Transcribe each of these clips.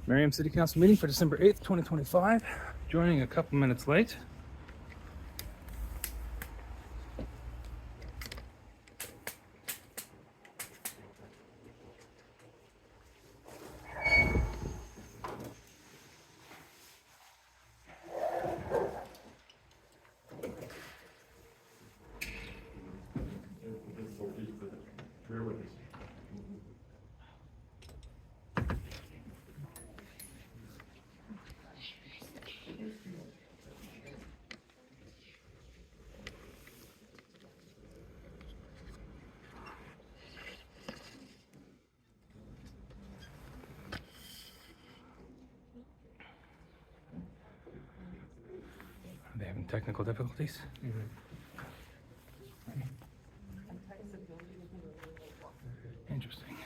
Merriam City Council meeting for December 8th, 2025. Joining a couple minutes late. Are they having technical difficulties? Interesting.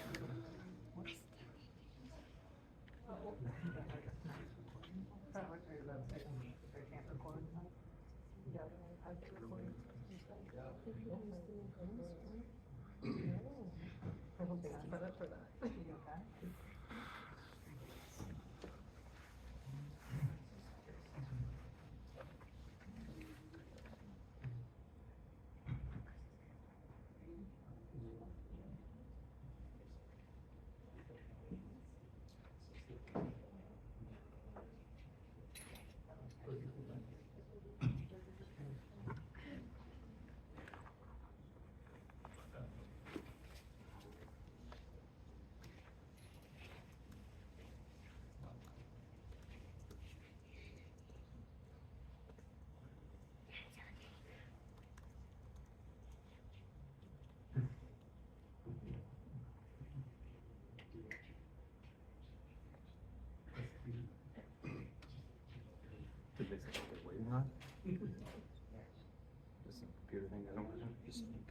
Did they say what they're waiting on? Just some computer thing, I don't know. Just the computer.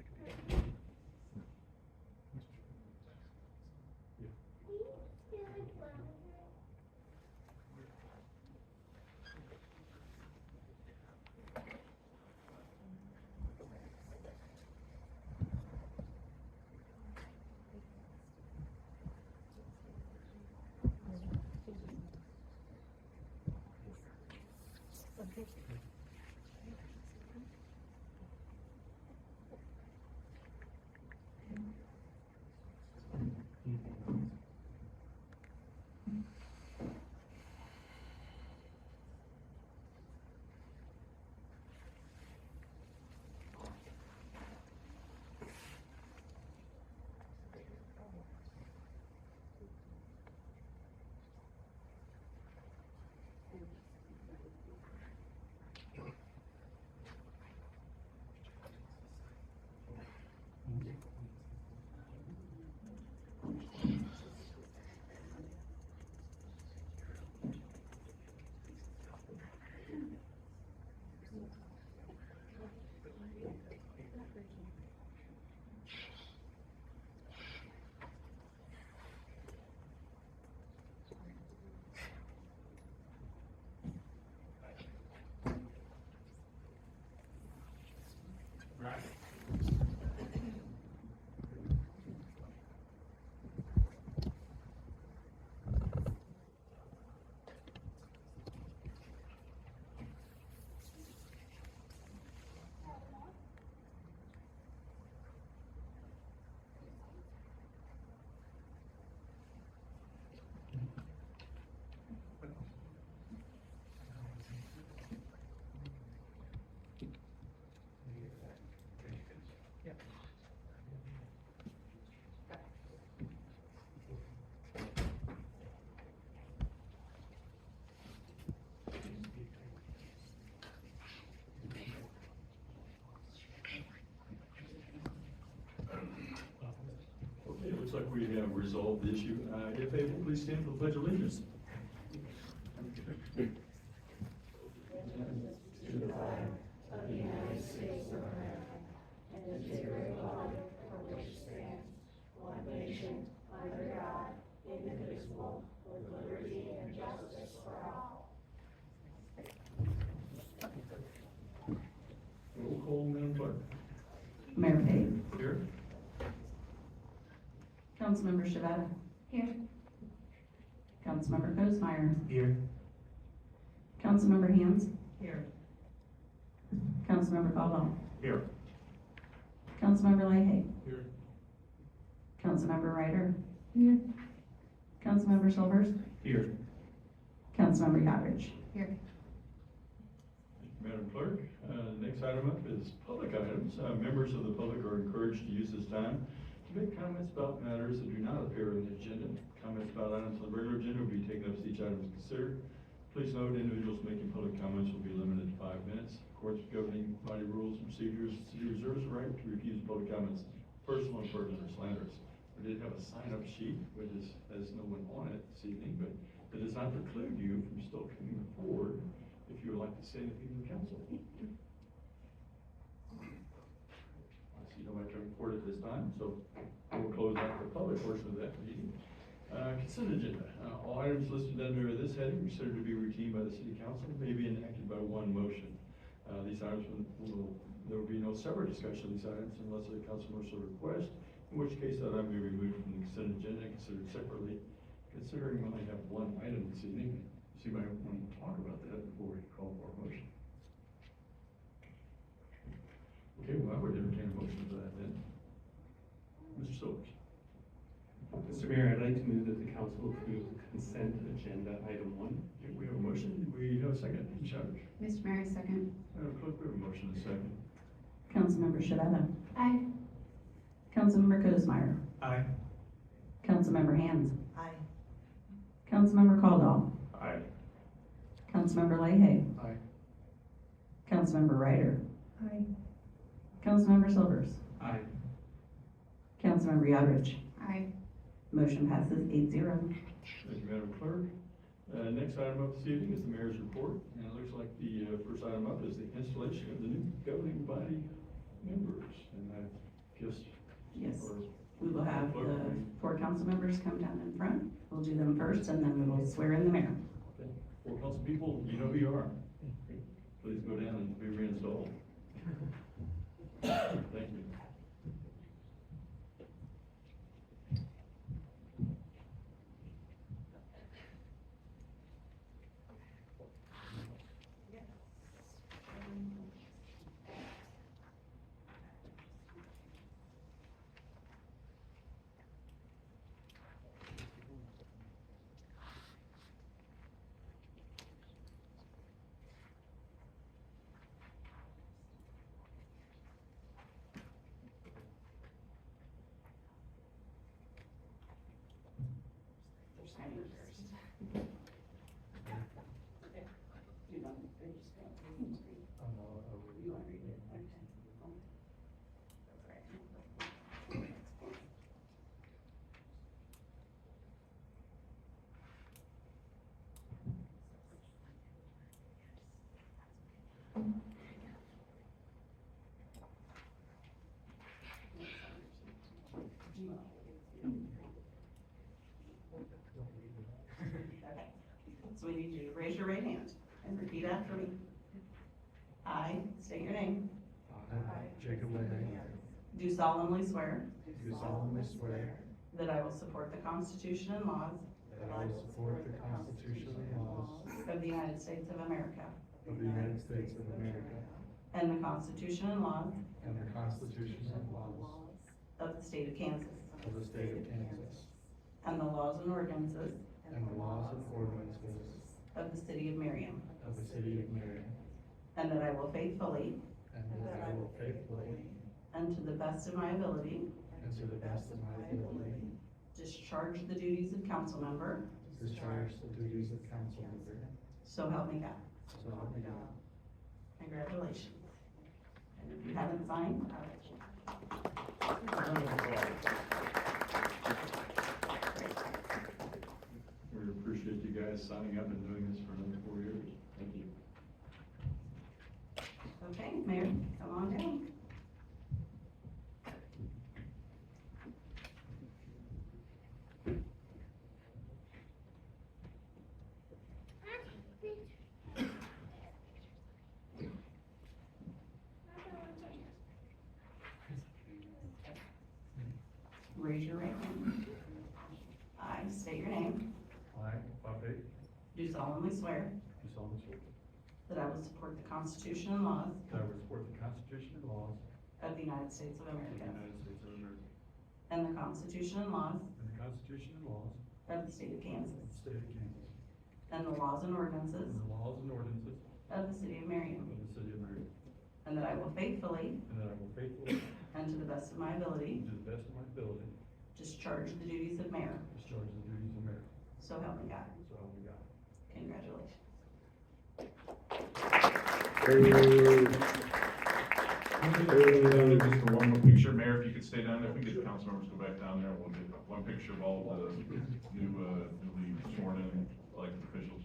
Okay, it looks like we have resolved the issue. If able, please stand for the Pledge of Allegiance. To the flag of the United States of America and to the republic for which it stands, one nation, under God, indivisible, with liberty and justice for all. Roll call, Madam Clerk. Mayor Payne. Here. Councilmember Shabata. Here. Councilmember Cosmeyer. Here. Councilmember Hands. Here. Councilmember Caldwell. Here. Councilmember Leahy. Here. Councilmember Ryder. Here. Councilmember Silvers. Here. Councilmember Yodridge. Here. Madam Clerk, next item up is public items. Members of the public are encouraged to use this time to make comments about matters that do not appear on the agenda. Comments about items on the regular agenda will be taken up as each item is considered. Please note, individuals making public comments will be limited to 5 minutes. Courts governing body rules and procedures, the city reserves the right to refuse public comments, personal, impertinent, or slanderous. We did have a sign-up sheet, which has no one on it this evening, but that does not preclude you from still coming forward if you would like to say anything to the council. I see nobody coming forward at this time, so we'll close out the public portion of that meeting. Consent agenda. All items listed under this heading considered to be routine by the city council may be enacted by one motion. These items there will be no separate discussion of these items unless the council were so request, in which case that item may be removed from the consent agenda and considered separately. Considering we only have one item this evening, does anybody want to talk about that before we call for a motion? Okay, well, I would entertain a motion for that then. Mr. Silvers. Mr. Mayor, I'd like to move that the council approve consent agenda item 1. Okay, we have a motion. We have a second. Ms. Yodridge. Mr. Mayor, second. Madam Clerk, we have a motion and a second. Councilmember Shavetta. Aye. Councilmember Cosmeyer. Aye. Councilmember Hands. Aye. Councilmember Caldwell. Aye. Councilmember Leahy. Aye. Councilmember Ryder. Aye. Councilmember Silvers. Aye. Councilmember Yodridge. Aye. Motion passes 8-0. Thank you, Madam Clerk. Next item up this evening is the mayor's report, and it looks like the first item up is the installation of the new governing body members. And I guess. Yes. or- We will have Clerk, the 4 council members come down in front. We'll do them first, and then we will swear in the mayor. Okay. 4 council people, you know who you are. Please go down and be reinstalled. Thank you. So we need you to raise your right hand and repeat after me. I state your name. Jacob Leahy, Do solemnly swear do solemnly swear that I will support the Constitution and laws that I will support the Constitution and laws of the United States of America of the United States of America and the Constitution and laws and the Constitution and laws of the state of Kansas of the state of Kansas and the laws and ordinances and the laws and ordinances of the city of Merriam, of the city of Merriam, and that I will faithfully and that I will faithfully and to the best of my ability and to the best of my ability discharge the duties of council member, discharge the duties of council member. so help me God. So help me God. Congratulations. And if you haven't signed, We appreciate you guys signing up and doing this for another 4 years. Thank you. okay, Mayor, come on down. Raise your right hand. I state your name. I, do solemnly swear do solemnly swear that I will support the Constitution and laws that I will support the Constitution and laws of the United States of of the America United States of America and the Constitution and laws and the Constitution and laws of the state of of the Kansas state of Kansas and the laws and ordinances and the laws and ordinances of the city of Merriam, of the city of Merriam, and that I will faithfully and that I will faithfully and to the best of my ability and to the best of my ability discharge the duties of mayor. discharge the duties of mayor. So help me God. So help me God. Congratulations. Just for one more picture, Mayor, if you could stay down there, if we can get the council members to go back down there, we'll get one picture of all of the newly sworn in elected officials.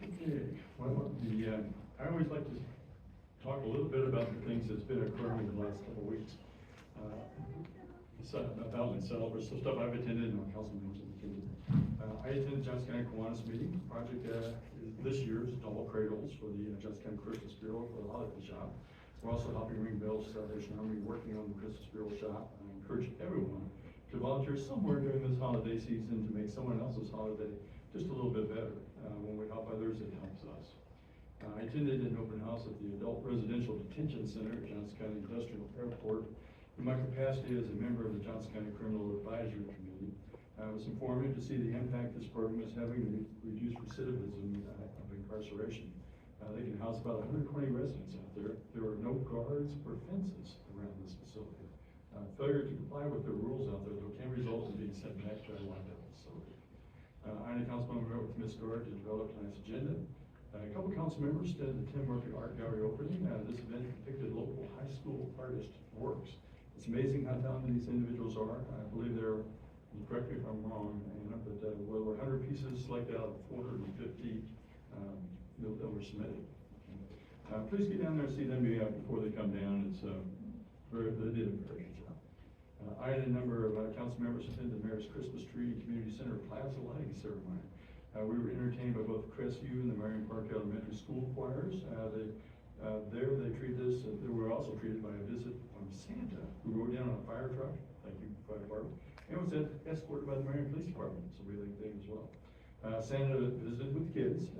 Okay, well, I always like to talk a little bit about the things that's been occurring in the last couple of weeks. About myself, or some stuff I've attended and my council members have attended. I attended Johnson County Kiwanis meeting. The project this year is double cradles for the Johnson County Christmas Bureau for the holiday shop. We're also helping ring bells Salvation Army, working on the Christmas Bureau shop. I encourage everyone to volunteer somewhere during this holiday season to make someone else's holiday just a little bit better. When we help others, it helps us. I attended an open house at the Adult Residential Detention Center at Johnson County Industrial Airport. In my capacity as a member of the Johnson County Criminal Advisory Committee, it was informative to see the impact this program is having to reduce recidivism of incarceration. They can house about 120 residents out there. There are no guards or fences around this facility. Failure to comply with the rules out there, though, can result in being sent back to a lockdown facility. I and a council member met with Ms. Guard to develop tonight's agenda. A couple council members attended the Tim Murphy Art Gallery opening. This event depicted local high school artist works. It's amazing how talented these individuals are. I believe there are, correct me if I'm wrong, Anna, but well, 100 pieces selected out of 450 that were submitted. Please get down there and see them before they come down. It's they did a very good job. I and a number of council members attended the Mayor's Christmas Tree and Community Center Plaza lighting ceremony. We were entertained by both Crestview and the Merriam Park Elementary School choirs. They treated us, they were also treated by a visit from Santa, who rode down on a fire truck, thank you, fire department, and was escorted by the Merriam Police Department, so we thank them as well. Santa visited with kids,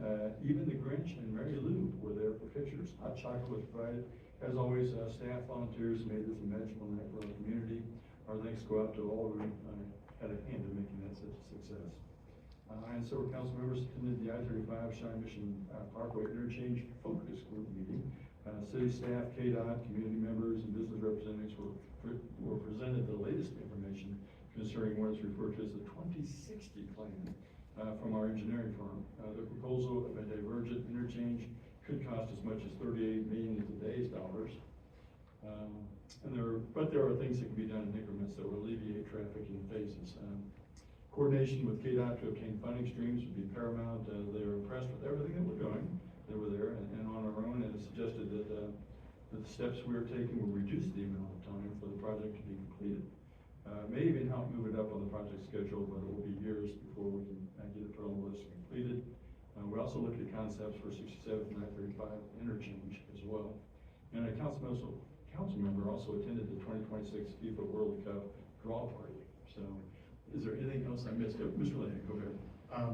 even the Grinch and Mary Lou were there for pictures. Hot chocolate was provided. As always, staff volunteers made this a magical night for our community. Our thanks go out to all who had a hand in making that such a success. And several council members attended the I-35 Shine Mission Parkway Interchange Focus Group meeting. City staff, KDOT, community members, and business representatives were presented the latest information concerning what is referred to as the 2060 plan from our engineering firm. The proposal of a divergent interchange could cost as much as $38 million in today's dollars. But there are things that can be done in increments that will alleviate traffic in phases. Coordination with KDOT to obtain funding streams would be paramount. They were impressed with everything that we're doing. They were there and on our own, and it suggested that the steps we are taking will reduce the amount of time for the project to be completed. May even help move it up on the project schedule, but it will be years before we can get it put on the list and completed. We also looked at concepts for 67th and I-35 interchange as well. And a council member also attended the 2026 FIFA World Cup draw party. So, is there anything else I missed? Mr. Lane, go ahead.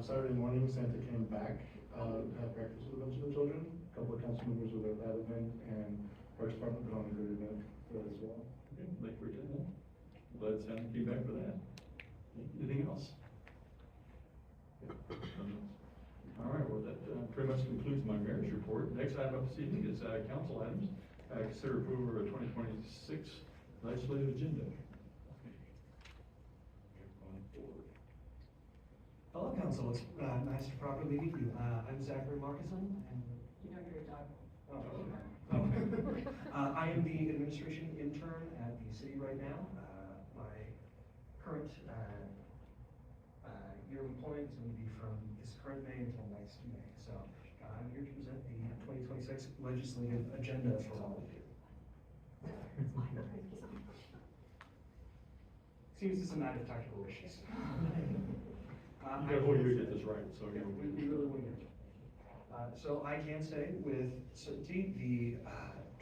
Saturday morning, Santa came back, had breakfast with a bunch of the children. A couple of council members were at that event, and Parks Department put on a good event for that as well. Okay, thank you for attending. Glad Santa came back for that. Anything else? concludes my mayor's report. Next item up this evening is council items. Consider approval of a 2026 legislative agenda. Hello, council. It's nice to properly meet you. I'm Zachary Markison, and you know you're a dog. I am the administration intern at the city right now. My current year of employment is going to be from this current May until next May. So I'm here to present the 2026 legislative agenda for all of you. Seems there's a night of technical issues. You gotta hold you to get this right, so again. We really want to get it. So I can say with certainty, the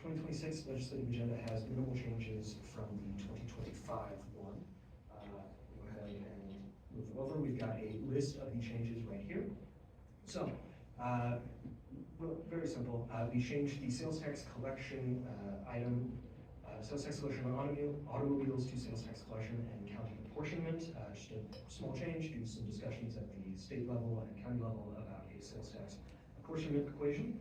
2026 legislative agenda has minimal changes from the 2025 one. Go ahead and move over. We've got a list of the changes right here. So, well, very simple. We changed the sales tax collection item, sales tax collection on automobiles to sales tax collection and county apportionment. Just a small change due to some discussions at the state level and county level about a sales tax apportionment equation.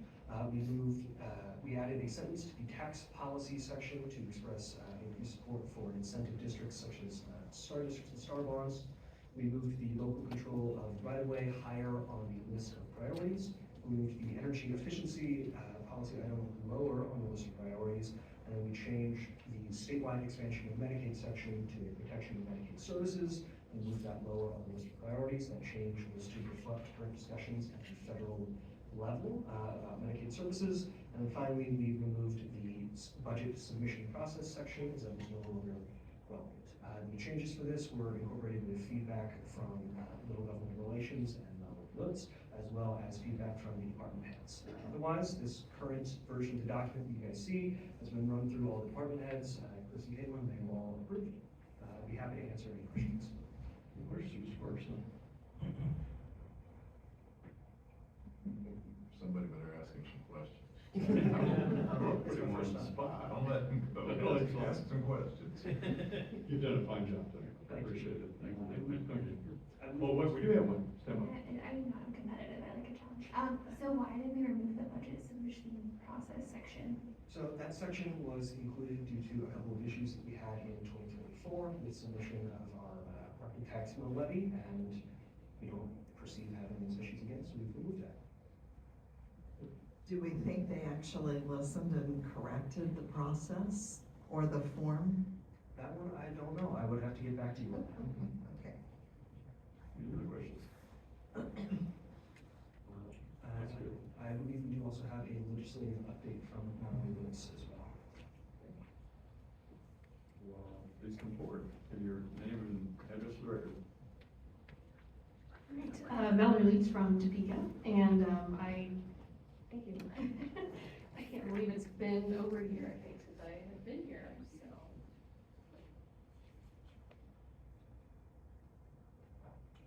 We added a sentence to the tax policy section to express increased support for incentive districts such as STAR districts and STAR bonds. We moved the local control of right-of-way higher on the list of priorities. We moved the energy efficiency policy item lower on the list of priorities. And then we changed the statewide expansion of Medicaid section to protection of Medicaid services and moved that lower on the list of priorities. That change was to reflect current discussions at the federal level about Medicaid services. And then finally, we removed the budget submission process section as that was no longer relevant. The changes for this were incorporated with feedback from Middle Government Relations and Notes, as well as feedback from the department heads. Otherwise, this current version of the document that you guys see has been run through all the department heads. Chrissy Hayman, they all approved. I'd be happy to answer any questions. Where's Sue's person? Somebody better ask him some questions. Put him on the spot. Don't let him go. No, it's fine. Ask some questions. You've done a fine job today. I Thank you. appreciate it. Thank you. Well, we do have one. Stand up. I'm not competitive, I like a challenge. So why did we remove the budget submission process section? So that section was included due to a couple of issues that we had in 2024 with submission of our property tax mill levy, and we don't perceive having those issues again, so we've removed that. Do we think they actually listened and corrected the process or the form? That one, I don't know. I would have to get back to you on that. Okay. Any other questions? I believe we do also have a legislative update from Melanie Lewis as well. Well, please come forward. Give your name and address for the record. Mallory Leeds from Topeka, and thank you. I can't believe it's been over a year, I think, since I have been here, so.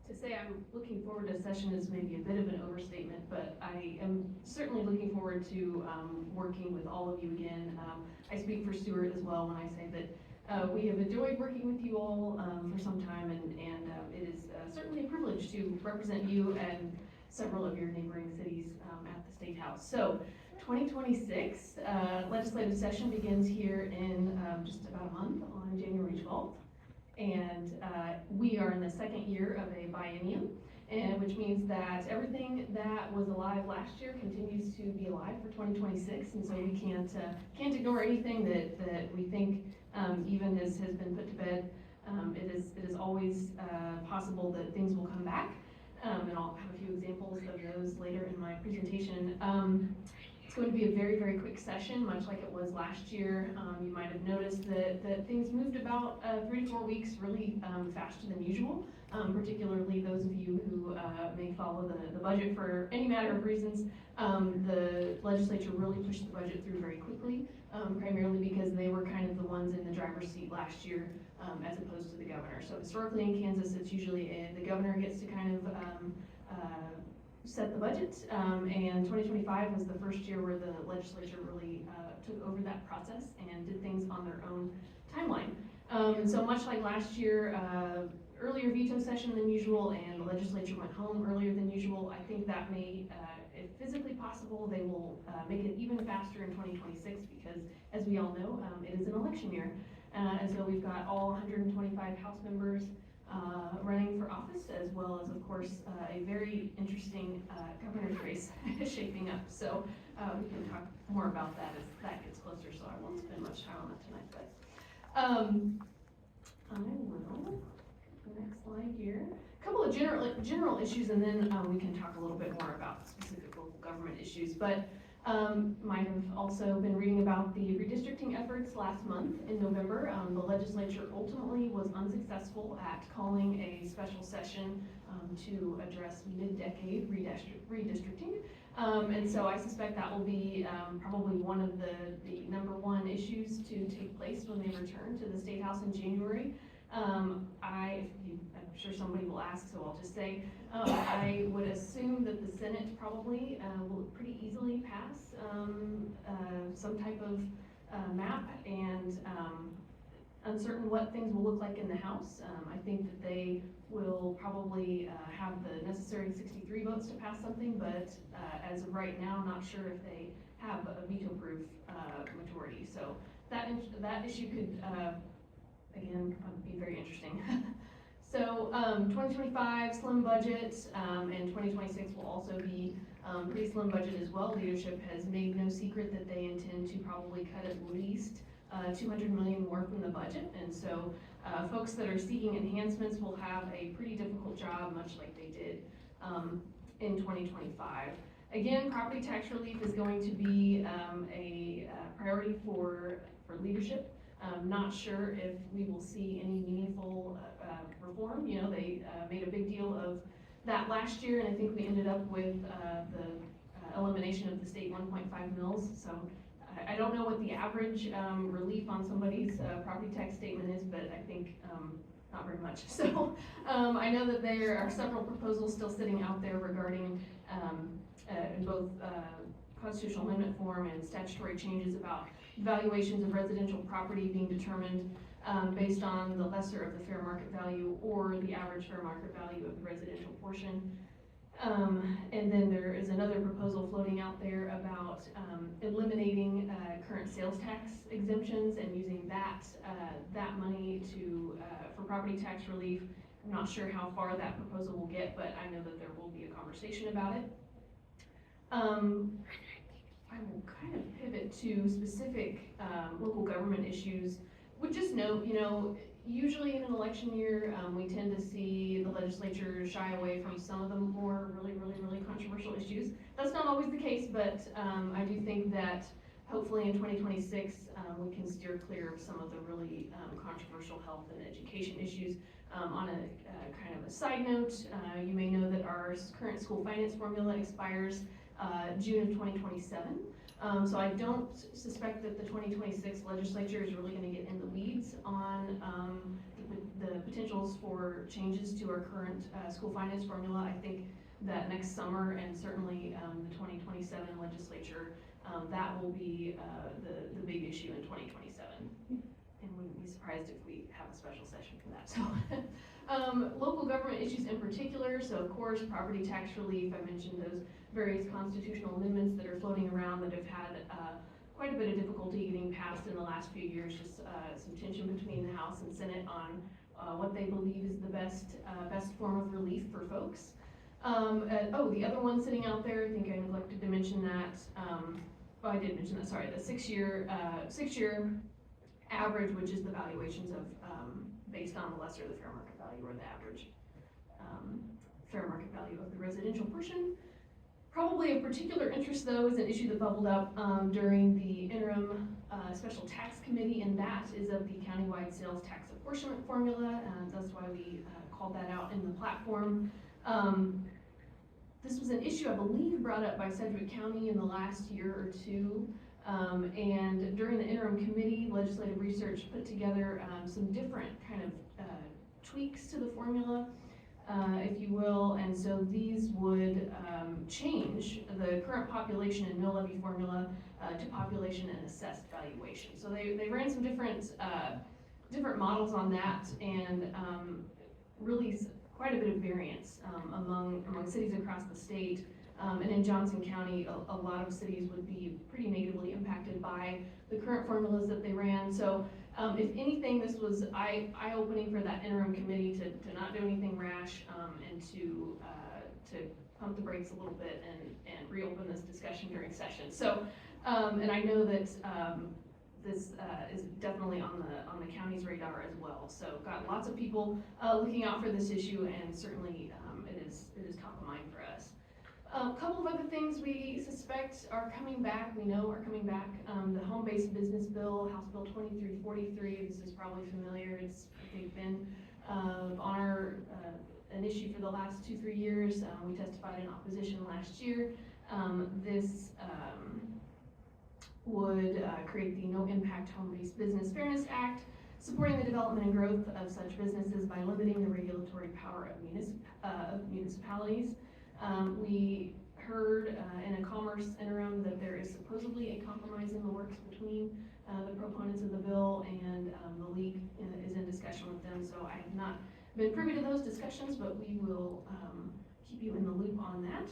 To say I'm looking forward to session is maybe a bit of an overstatement, but I am certainly looking forward to working with all of you again. I speak for Stuart as well when I say that we have enjoyed working with you all for some time, and it is certainly a privilege to represent you and several of your neighboring cities at the State House. So 2026 legislative session begins here in just about a month on January 12th. And we are in the second year of a biennium, and which means that everything that was alive last year continues to be alive for 2026, and so we can't ignore anything that we think even has been put to bed. It is always possible that things will come back, and I'll have a few examples of those later in my presentation. It's going to be a very, very quick session, much like it was last year. You might have noticed that things moved about 3 to 4 weeks really faster than usual, particularly those of you who may follow the budget for any matter of reasons. The legislature really pushed the budget through very quickly, primarily because they were kind of the ones in the driver's seat last year as opposed to the governor. So historically in Kansas, it's usually the governor gets to kind of set the budget, and 2025 was the first year where the legislature really took over that process and did things on their own timeline. And so much like last year, earlier veto session than usual and the legislature went home earlier than usual. I think that may, if physically possible, they will make it even faster in 2026 because, as we all know, it is an election year. And so we've got all 125 House members running for office, as well as, of course, a very interesting governor's race shaping up. So we can talk more about that as that gets closer, so I won't spend much time on that tonight. But I will, next slide here. A couple of general issues, and then we can talk a little bit more about specific local government issues. But might have also been reading about the redistricting efforts last month in November. The legislature ultimately was unsuccessful at calling a special session to address mid-decade redistricting. And so I suspect that will be probably one of the #1 issues to take place when they return to the State House in January. I'm sure somebody will ask, so I'll just say, I would assume that the Senate probably will pretty easily pass some type of map, and uncertain what things will look like in the House. I think that they will probably have the necessary 63 votes to pass something, but as of right now, not sure if they have a veto-proof majority. So that issue could, again, be very interesting. So 2025 slim budget, and 2026 will also be pretty slim budget as well. Leadership has made no secret that they intend to probably cut at least $200 million more from the budget, and so folks that are seeking enhancements will have a pretty difficult job, much like they did in 2025. Again, property tax relief is going to be a priority for leadership. Not sure if we will see any meaningful reform. You know, they made a big deal of that last year, and I think we ended up with the elimination of the state 1.5 mills. So I don't know what the average relief on somebody's property tax statement is, but I think not very much. So I know that there are several proposals still sitting out there regarding in both constitutional amendment form and statutory changes about valuations of residential property being determined based on the lesser of the fair market value or the average fair market value of the residential portion. And then there is another proposal floating out there about eliminating current sales tax exemptions and using that money to for property tax relief. I'm not sure how far that proposal will get, but I know that there will be a conversation about it. I will kind of pivot to specific local government issues. Would just note, you know, usually in an election year, we tend to see the legislature shy away from some of the more really controversial issues. That's not always the case, but I do think that hopefully in 2026, we can steer clear of some of the really controversial health and education issues. On a kind of a side note, you may know that our current school finance formula expires June of 2027. So I don't suspect that the 2026 legislature is really going to get in the weeds on the potentials for changes to our current school finance formula. I think that next summer and certainly the 2027 legislature, that will be the big issue in 2027. And wouldn't be surprised if we have a special session for that. So local government issues in particular, so of course property tax relief, I mentioned those various constitutional amendments that are floating around that have had quite a bit of difficulty getting passed in the last few years, just some tension between the House and Senate on what they believe is the best form of relief for folks. The other one sitting out there, I think I neglected to mention that, I did mention that, sorry, the six-year average, which is the valuations of, based on the lesser of the fair market value or the average fair market value of the residential portion. Probably of particular interest, though, is an issue that bubbled up during the interim special tax committee, and that is of the countywide sales tax apportionment formula, and that's why we called that out in the platform. This was an issue, I believe, brought up by Sedgwick County in the last year or two, and during the interim committee, legislative research put together some different kind of tweaks to the formula, if you will, and so these would change the current population and mill levy formula to population and assessed valuation. So they ran some different models on that, and really quite a bit of variance among cities across the state. And in Johnson County, a lot of cities would be pretty negatively impacted by the current formulas that they ran. So if anything, this was eye-opening for that interim committee to not do anything rash and to pump the brakes a little bit and reopen this discussion during session. So, and I know that this is definitely on the county's radar as well. So got lots of people looking out for this issue, and certainly it is top of mind for us. A couple of other things we suspect are coming back, we know are coming back. The home-based business bill, House Bill 2343, this is probably familiar. It's, I think, been on an issue for the last 2-3 years. We testified in opposition last year. This would create the No Impact Home-Based Business Fairness Act, supporting the development and growth of such businesses by limiting the regulatory power of municipalities. We heard in a commerce interim that there is supposedly a compromise in the works between the proponents of the bill, and the league is in discussion with them. So I have not been privy to those discussions, but we will keep you in the loop on that.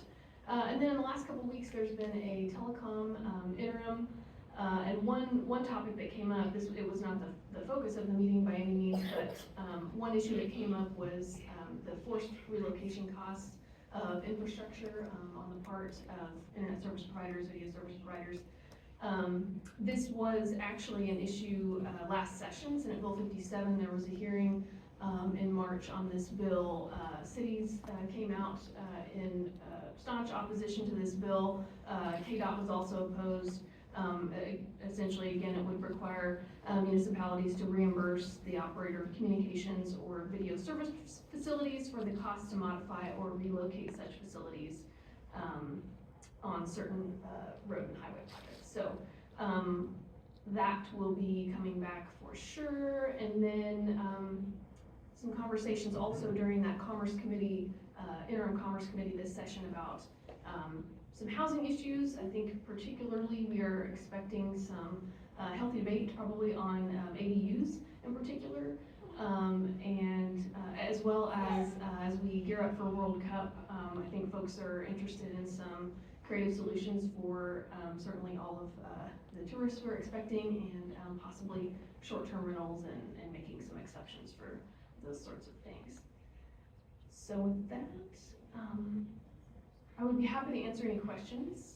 And then in the last couple of weeks, there's been a telecom interim, and one topic that came up, it was not the focus of the meeting by any means, but one issue that came up was the forced relocation costs of infrastructure on the part of internet service providers, video service providers. This was actually an issue last session, Senate Bill 57. There was a hearing in March on this bill. Cities came out in staunch opposition to this bill. KDOT was also opposed. Essentially, again, it would require municipalities to reimburse the operator of communications or video service facilities for the cost to modify or relocate such facilities on certain road and highway projects. So that will be coming back for sure. And then some conversations also during that Commerce Committee, interim Commerce Committee this session about some housing issues. I think particularly we are expecting some healthy debate probably on ADUs in particular, and as well as we gear up for World Cup, I think folks are interested in some creative solutions for certainly all of the tourists we're expecting, and possibly short-term rentals and making some exceptions for those sorts of things. So with that, I would be happy to answer any questions.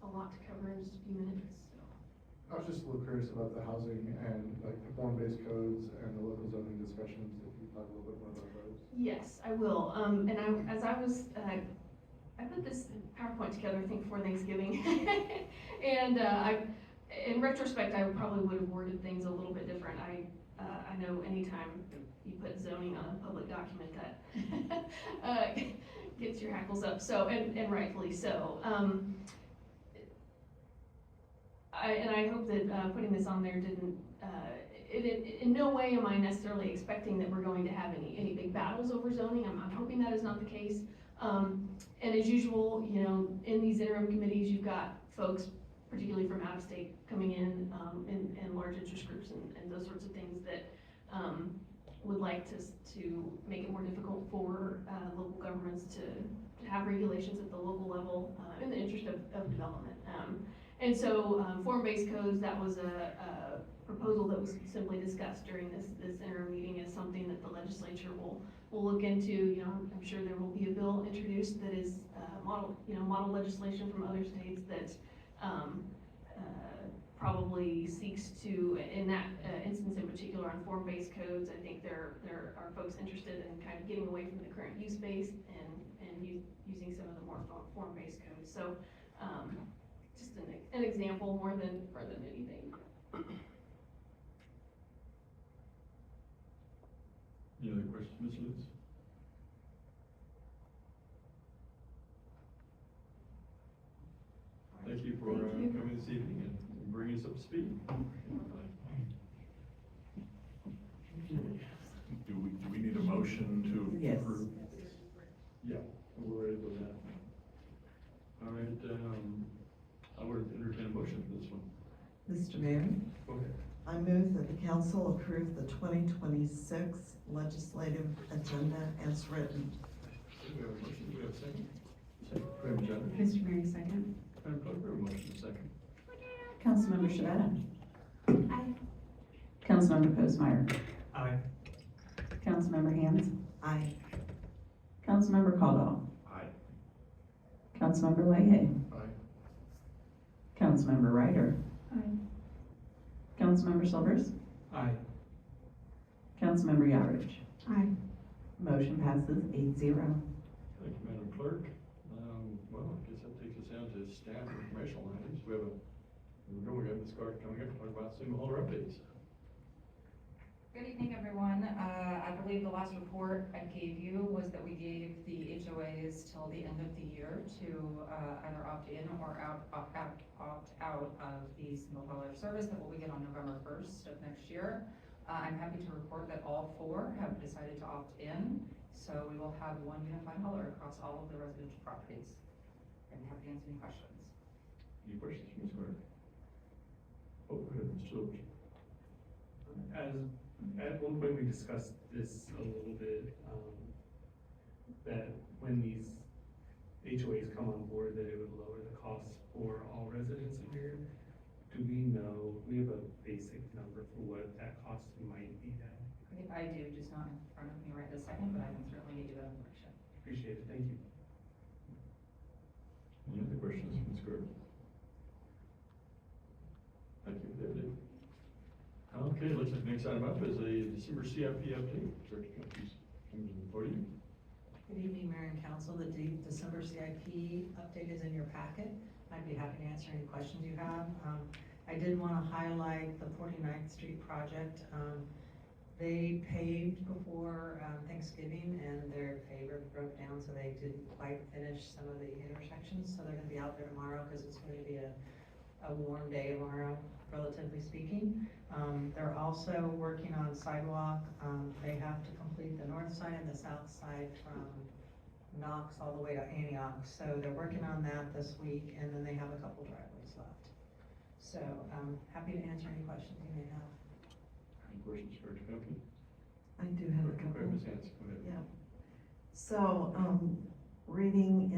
A lot to cover in just a few minutes. So. I was just a little curious about the housing and like the form-based codes and the local zoning discussions. If you talk a little bit more about those. Yes, I will. And I put this PowerPoint together, I think, before Thanksgiving, and in retrospect, I probably would have worded things a little bit different. I know anytime you put zoning on a public document, that gets your hackles up. So, and rightfully so. I hope that putting this on there didn't. In no way am I necessarily expecting that we're going to have any big battles over zoning. I'm hoping that is not the case. And as usual, you know, in these interim committees, you've got folks, particularly from out of state, coming in large interest groups and those sorts of things that would like to make it more difficult for local governments to have regulations at the local level in the interest of development. And so form-based codes, that was a proposal that was simply discussed during this interim meeting as something that the legislature will look into. You know, I'm sure there will be a bill introduced that is model legislation from other states that probably seeks to, in that instance in particular on form-based codes, I think there are folks interested in kind of getting away from the current use-based and using some of the more form-based codes. So just an example more than anything. Any other questions, Ms. Lutz? Thank you for coming this evening and bringing us up to speed. Do we need a motion to Yes. approve? Yeah, we're ready for that. All right, I would entertain a motion for this one. Mr. Mayor, Go ahead. I move that the council approve the 2026 legislative agenda as written. Okay, we have a motion, do we have a second? Second, Graham Jones. Mr. Mayor, second. Madam Clerk, we have a motion, second. Councilmember Shavetta. Aye. Councilmember Postmeyer. Aye. Councilmember Hans. Aye. Councilmember Caldwell. Aye. Councilmember Leahy. Aye. Councilmember Ryder. Aye. Councilmember Silvers. Aye. Councilmember Yarbridge. Aye. Motion passes 8-0. Thank you, Madam Clerk. Well, I guess that takes us down to staff informational items. We have Ms. Carter coming up to talk about single holder updates. Good evening, everyone. I believe the last report I gave you was that we gave the HOAs till the end of the year to either opt in or opt out of the single hauler service that will begin on November 1st of next year. I'm happy to report that all 4 have decided to opt in, so we will have one unified hauler across all of the residential properties. I'm happy to answer any questions. Any questions, Ms. Carter? Oh, go ahead, Mr. Silvers. At one point, we discussed this a little bit, that when these HOAs come on board, that it would lower the cost for all residents in Merriam. Do we know, we have a basic number for what that cost might be at? I do, just not in front of me right this second, but I can certainly get you that information. Appreciate it, thank you. Any other questions, Ms. Carter? Thank you, David. Okay, looks like the next item up is a December CIP update. Director Companies comes to the podium. Good evening, Mayor and Council. The December CIP update is in your packet. I'd be happy to answer any questions you have. I did want to highlight the 49th Street project. They paved before Thanksgiving and their paver broke down, so they didn't quite finish some of the intersections. So they're going to be out there tomorrow because it's going to be a warm day tomorrow, relatively speaking. They're also working on sidewalk. They have to complete the north side and the south side from Knox all the way to Antioch. So they're working on that this week, and then they have a couple driveways left. So I'm happy to answer any questions you may have. Any questions, Director Company? I do have a Okay, couple. Ms. Hanson, go ahead. Yeah. So, reading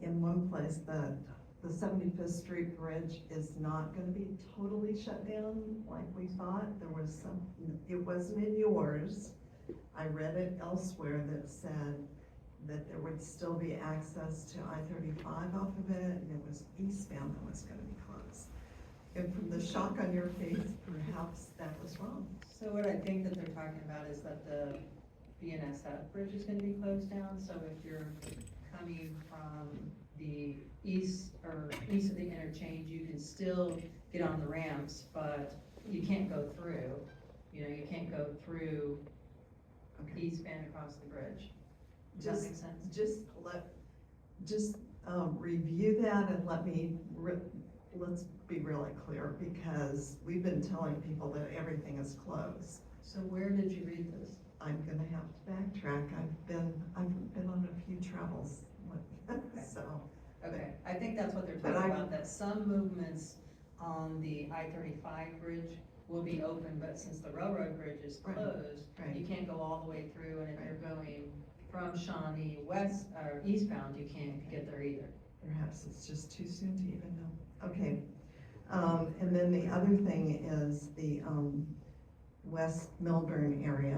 in one place that the 75th Street Bridge is not gonna be totally shut down like we thought. There was some, it wasn't in yours. I read it elsewhere that said that there would still be access to I-35 off of it, and it was eastbound that was gonna be closed. And from the shock on your face, perhaps that was wrong. So what I think that they're talking about is that the BNSF bridge is going to be closed down. So if you're coming from the east of the interchange, you can still get on the ramps, but you can't go through. You know, you can't go through eastbound across the bridge. Does that make sense? Just review that and let's be really clear, because we've been telling people that everything is closed. So where did you read this? I'm gonna have to backtrack. I've been on a few travels with, so. Okay, I think that's what they're But talking about, that some movements on the I-35 bridge will be open, but since the railroad bridge is Right, closed, right. you can't go all the way through, and if you're going from Shawnee west, or eastbound, you can't get there either. Perhaps it's just too soon to even know. Okay. And then the other thing is the West Milburn area.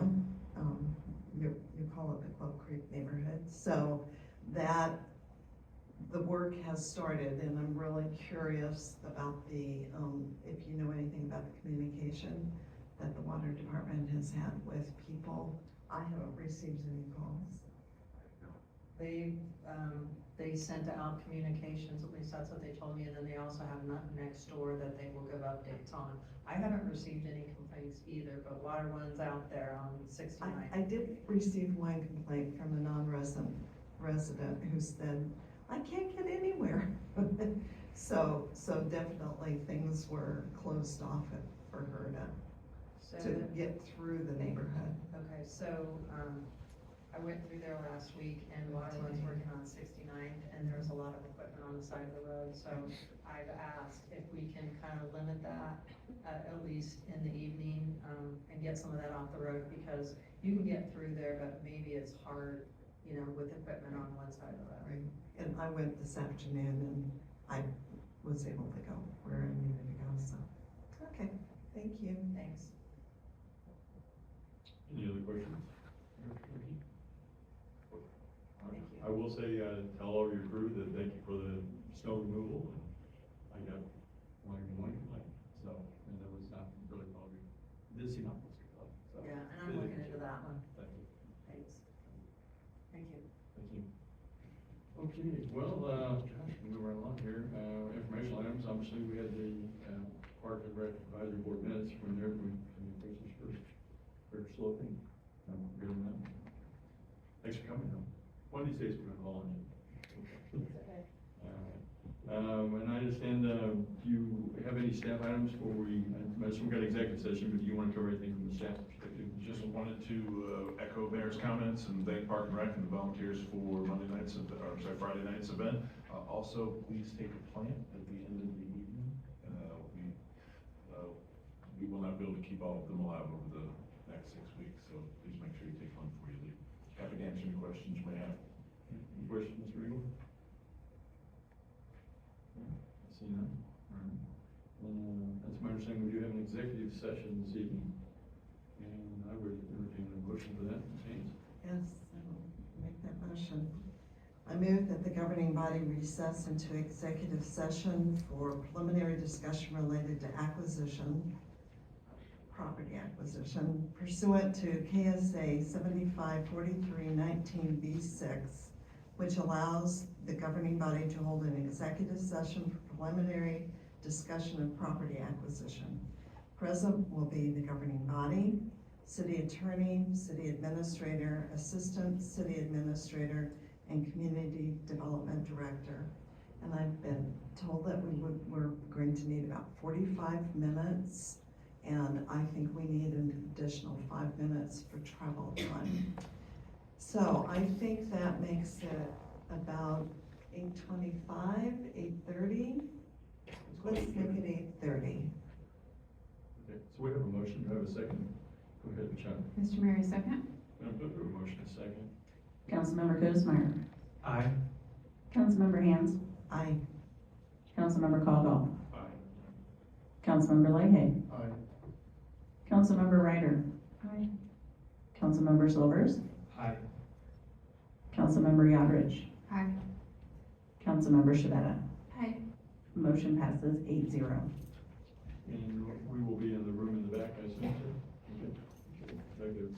You call it the Club Creek neighborhood. So that the work has started, and I'm really curious about the, if you know anything about the communication that the water department has had with people. I haven't received any calls. They sent out communications, at least that's what they told me, and then they also have next door that they will give updates on. I haven't received any complaints either, but Water One's out there on 69. I did receive one complaint from a non-resident who said, I can't get anywhere. So definitely things were closed off for her to get through the neighborhood. Okay, so, I went through there last week, and Water One's working on 69th, and there's a lot of equipment on the side of the road, so I've asked if we can kind of limit that, at least in the evening, and get some of that off the road, because you can get through there, but maybe it's hard, you know, with equipment on one side of the road. Right, and I went this afternoon and I was able to go where I needed to go, so, okay, thank you. Thanks. Any other questions? Thank you. I will say, tell all your crew that thank you for the snow removal. I got one complaint, so, and it was not really all good. Did seem not supposed to go, so. Yeah, and I'm looking into that one. Thank you. Thanks. Thank you. Thank you. Okay, well, gosh, we were along here, informational items, obviously, we had the, Park and Rec Advisory Board minutes from there, we, communications for sloping, good enough. Thanks for coming, though. One of these days, we're gonna call on you. And I understand, do you have any staff items before we, I assume we got executive session, but do you want to cover anything from the staff perspective? Just wanted to echo Mayor's comments and thank Park and Rec and the volunteers for Friday night's event. Also, please take a plant at the end of the evening. We will not be able to keep all of them alive over the next 6 weeks, so please make sure you take one before you leave. Happy to answer any questions you may have. Any questions, Mr. Eagle? I see none. All right. That's my understanding, we do have an executive session this evening, and I would entertain a motion for that, Ms. Haynes. Yes, I will make that motion. I move that the governing body recess into executive session for preliminary discussion related to property acquisition pursuant to KSA 754319B6, which allows the governing body to hold an executive session for preliminary discussion of property acquisition. Present will be the governing body, city attorney, city administrator, assistant city administrator, and community development director. And I've been told that we're going to need about 45 minutes, and I think we need an additional 5 minutes for travel time. So I think that makes it about 8:25, 8:30. Let's make it 8:30. Okay, so we have a motion, do I have a second? Go ahead, Michelle. Mr. Mary, second. Madam Clerk, we have a motion, a second. Councilmember Cosmeyer. Aye. Councilmember Hands. Aye. Councilmember Caldwell. Aye. Councilmember Leahy. Aye. Councilmember Ryder. Aye. Councilmember Silvers. Aye. Councilmember Yodridge. Aye. Councilmember Shavetta. Aye. Motion passes 8-0. And we will be in the room in the back, I assume, sir? Okay. Very good.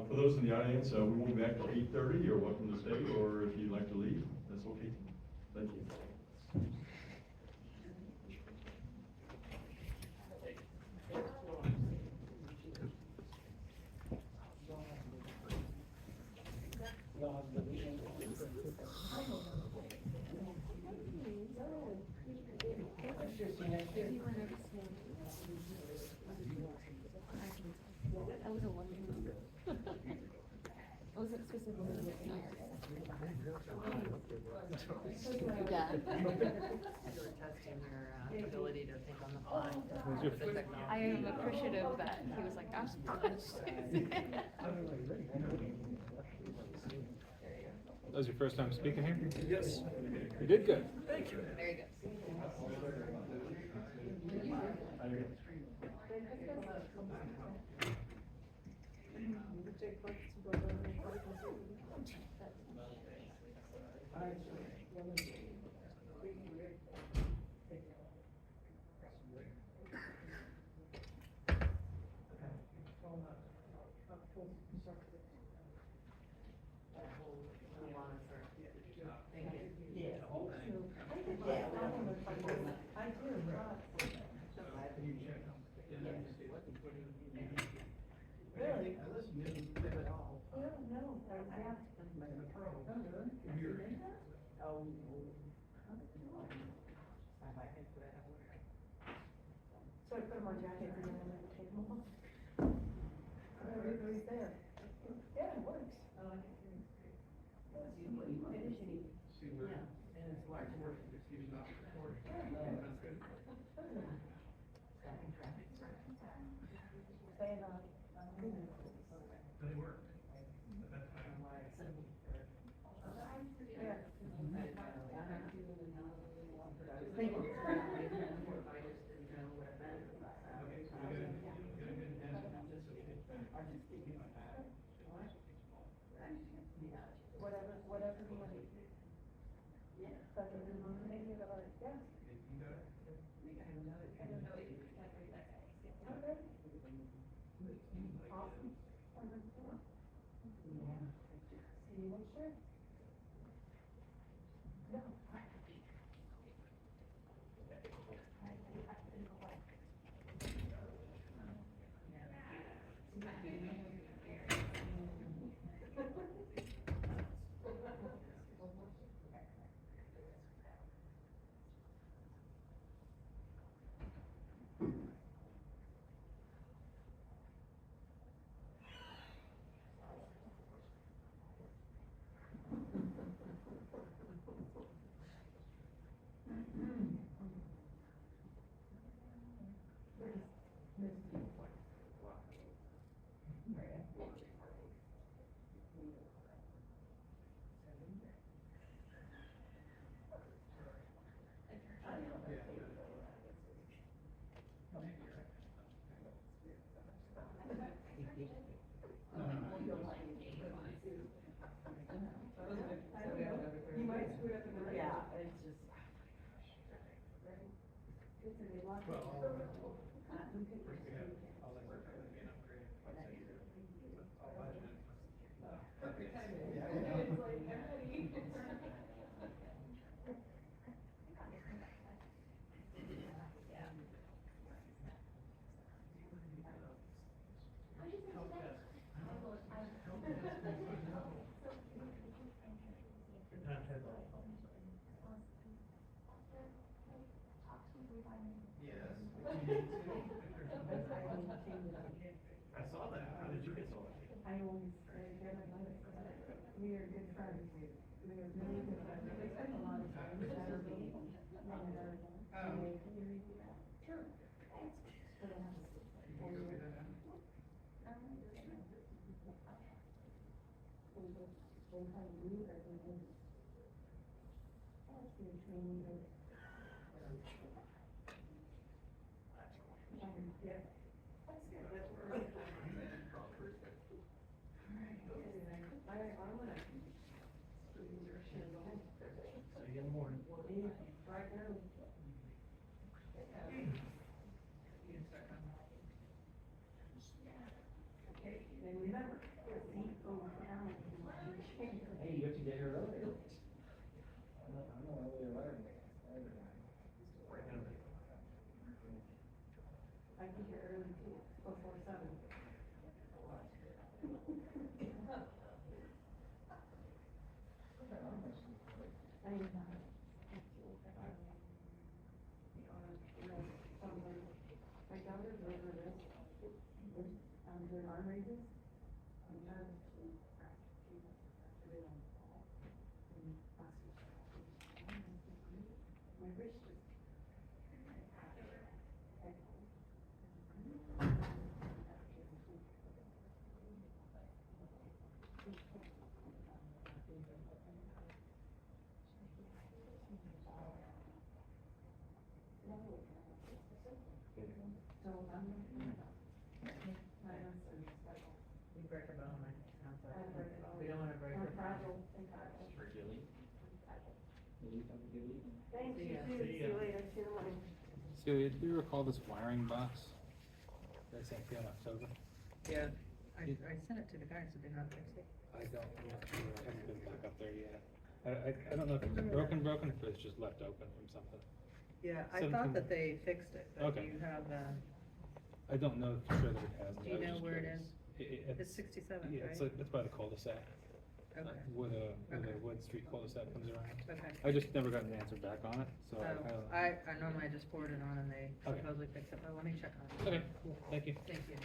For those in the audience, we will be back at 8:30. You're welcome to stay, or if you'd like to leave, that's okay. Thank you. I was wondering. Was it specifically with Yeah. You were testing your ability to think on the fly with the technology. I am appreciative that he was like, gosh, That was your first time speaking here? Yes. You did good. Thank you. Very good. So I put them on jackets and then on the table. Everybody's there. Yeah, it works. I like it. Finishing. Yeah, and it's large enough to I saw that. How did you get so lucky? I always get my notice. We are good friends. We are really good friends. We spend a lot of time together. Sure. See you in the morning. Right now. Okay, then remember, seat over down. Hey, you have to get here earlier. I can get early too, before 7. My daughter's over this, doing arm raises. My wrist is. So I'm. We break a bone, right? We don't wanna break it. Thanks, you too. See you later. See you in the morning. Celia, do you recall this wiring box that I sent you in October? Yeah, I sent it to the guys, so they not fix it. I don't, I'm not sure. I haven't been back up there yet. I don't know if it's broken, or if it's just left open from something. Yeah, I 17 thought that they fixed it, but Okay. you have, I don't know for sure that it has. do you know where it is? It's It's 67th, Yeah, right? it's like, it's by the cul-de-sac. Okay. Where the Okay. Wood Street cul-de-sac comes around. Okay. I just never got an answer back on it, so I Oh, don't. I normally just forward it on and they Okay. supposedly fix it, but let me check on it. Okay, cool, thank you. Thank you.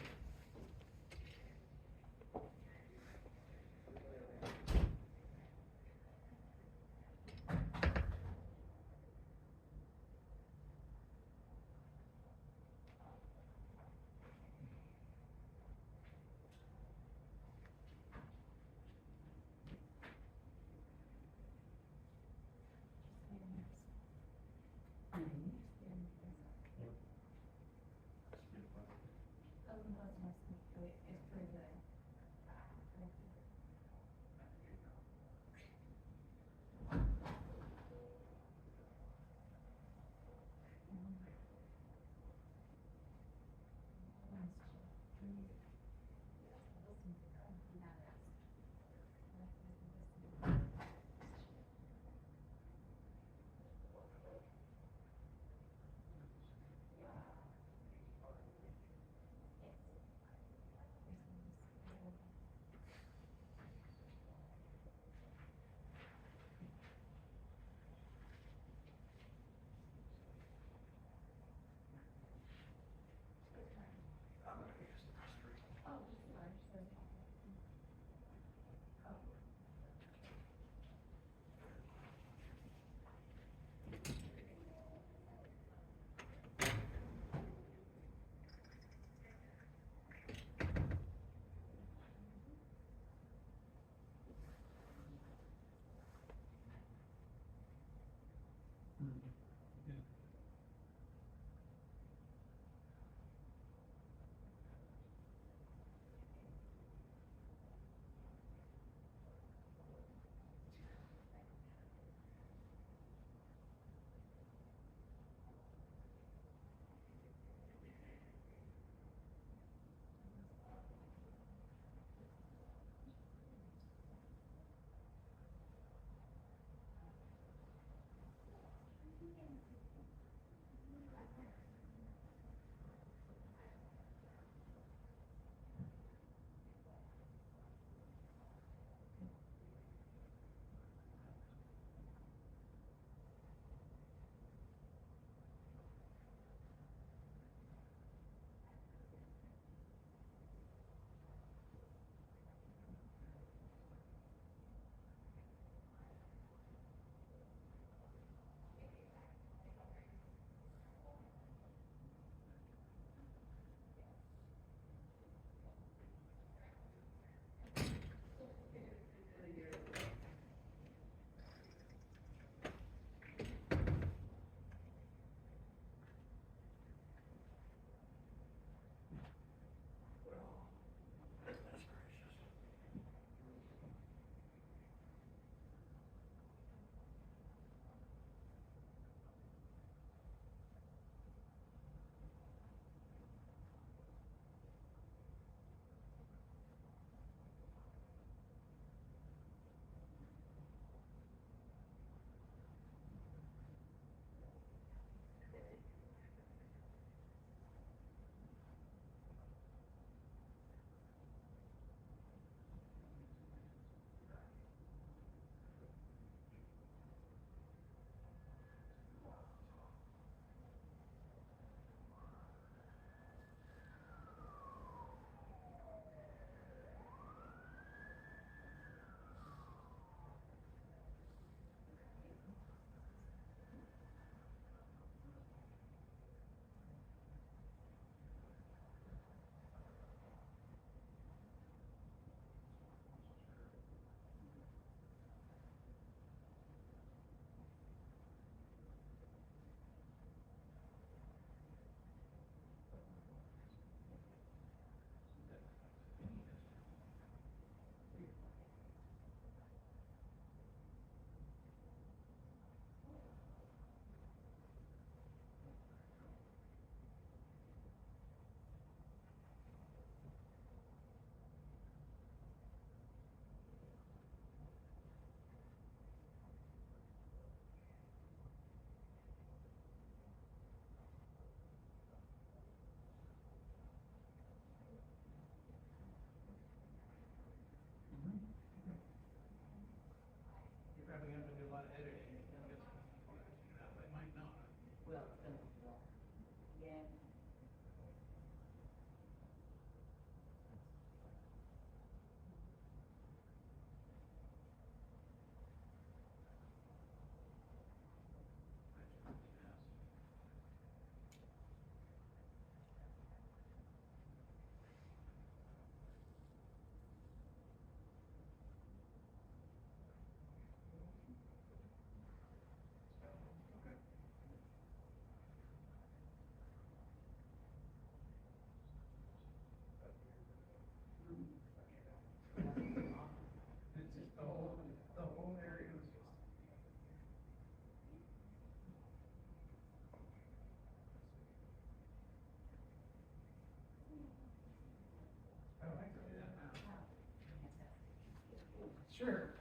Sure.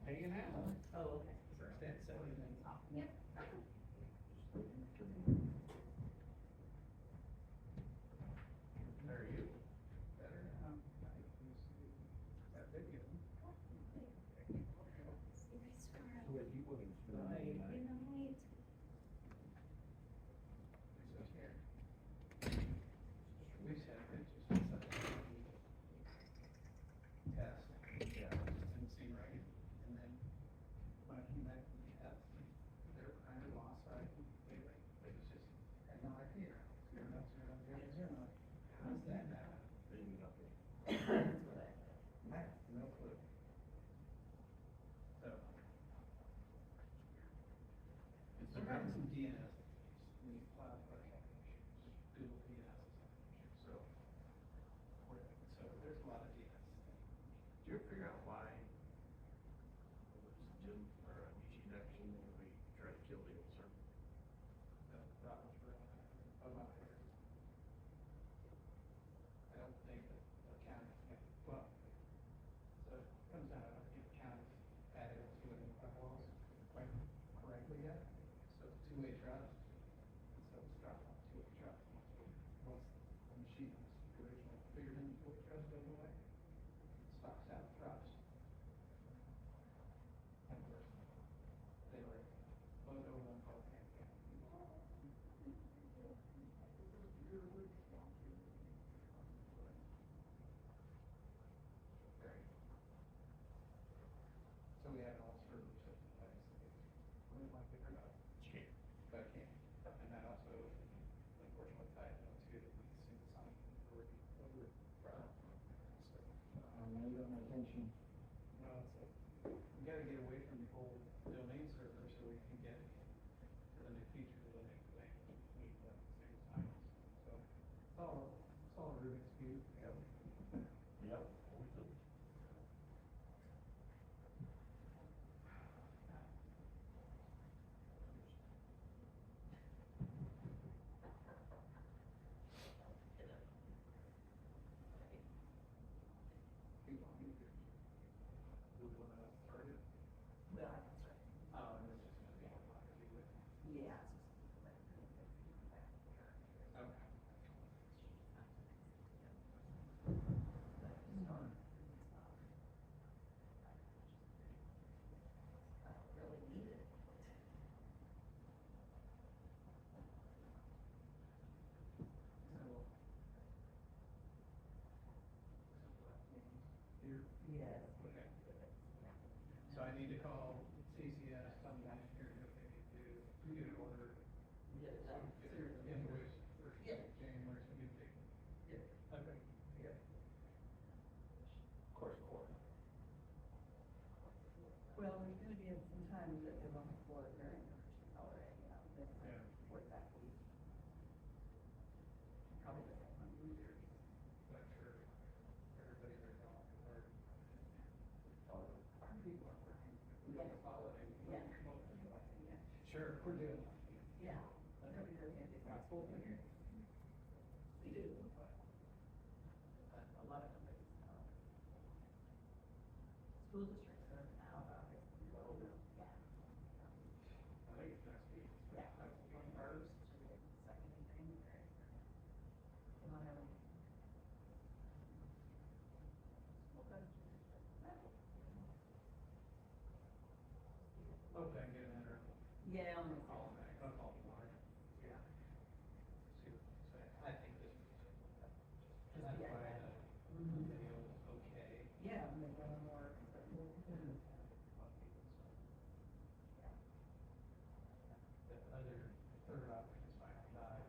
Hanging out. Oh, okay. First and second. Yep. How are you? Better now. That video. What you want to Good night. We said it just was a test. Yeah. Just didn't seem right. And then when I came back from the test, they were kind of lost, right? It was just, had no idea. Zero, zero, zero, zero. How's that happen? Math, no clue. So. It's got some DNS. When you apply for Google DNS is something. So, there's a lot of DNS. Did you ever figure out why Jim or Eugene actually tried to kill the old server? That was real. About here. I don't think that the county, well, so two-way trucks, so it's dropped off two-way trucks. Once the machine was originally figured in, two-way trucks goes away, stocks out trucks. And of course, they were loaded over on call camp. So we have all sorts of stuff in place. We want to pick it up. But can't. And that also, unfortunately, tied into the single sign over. Now you got my attention. Well, it's like, we gotta get away from the old domain server so we can get to the new features of the new domain. We need the single sign. So it's all Rubik's Cube. Yep. Yep. You want me to? We want to start it? Well, that's right. Oh, and it's just gonna be a lot to do with. Yeah. Okay. Really need it. Here? Yes. Okay. So I need to call CCS, tell them here what they need to do, get an order. Get it done. Get their invoice for Yeah. January, so we can take. Yeah. Okay. Yeah. Of course, core. Well, there's gonna be some times that they won't for Merriam already, Yeah. for that week. Probably the same on New Year's. Not sure everybody's ready off or. Our people are working. Yeah. Holiday. Yeah. Sure, we're doing. Yeah. Nobody does anything possible here. We do, but a lot of companies don't. School districts are now about it. Yeah. I think it's next week. Yeah. First, second of January. Come on, Evan. Okay. Okay, I get an error. Yeah, I'm gonna Call call them back, I'll call them tomorrow. Yeah. See what they say. I think this was. Yeah. That's why the video was okay. Yeah, I'm gonna go more. The other third option is fine, not.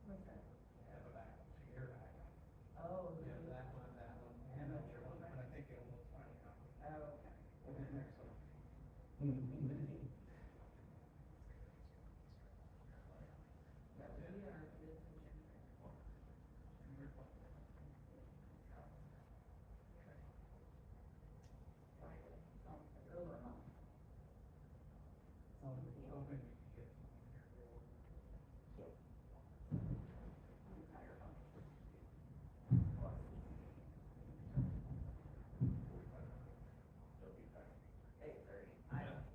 What's that? Have a backup, so your backup. Oh. Yeah, that one, and the other one, but I think it will finally come. Oh, okay. Excellent. Yeah, we are this in January. Over, huh? Hoping we can get someone here for order. I'm tired of They'll be back. 8:30. I don't.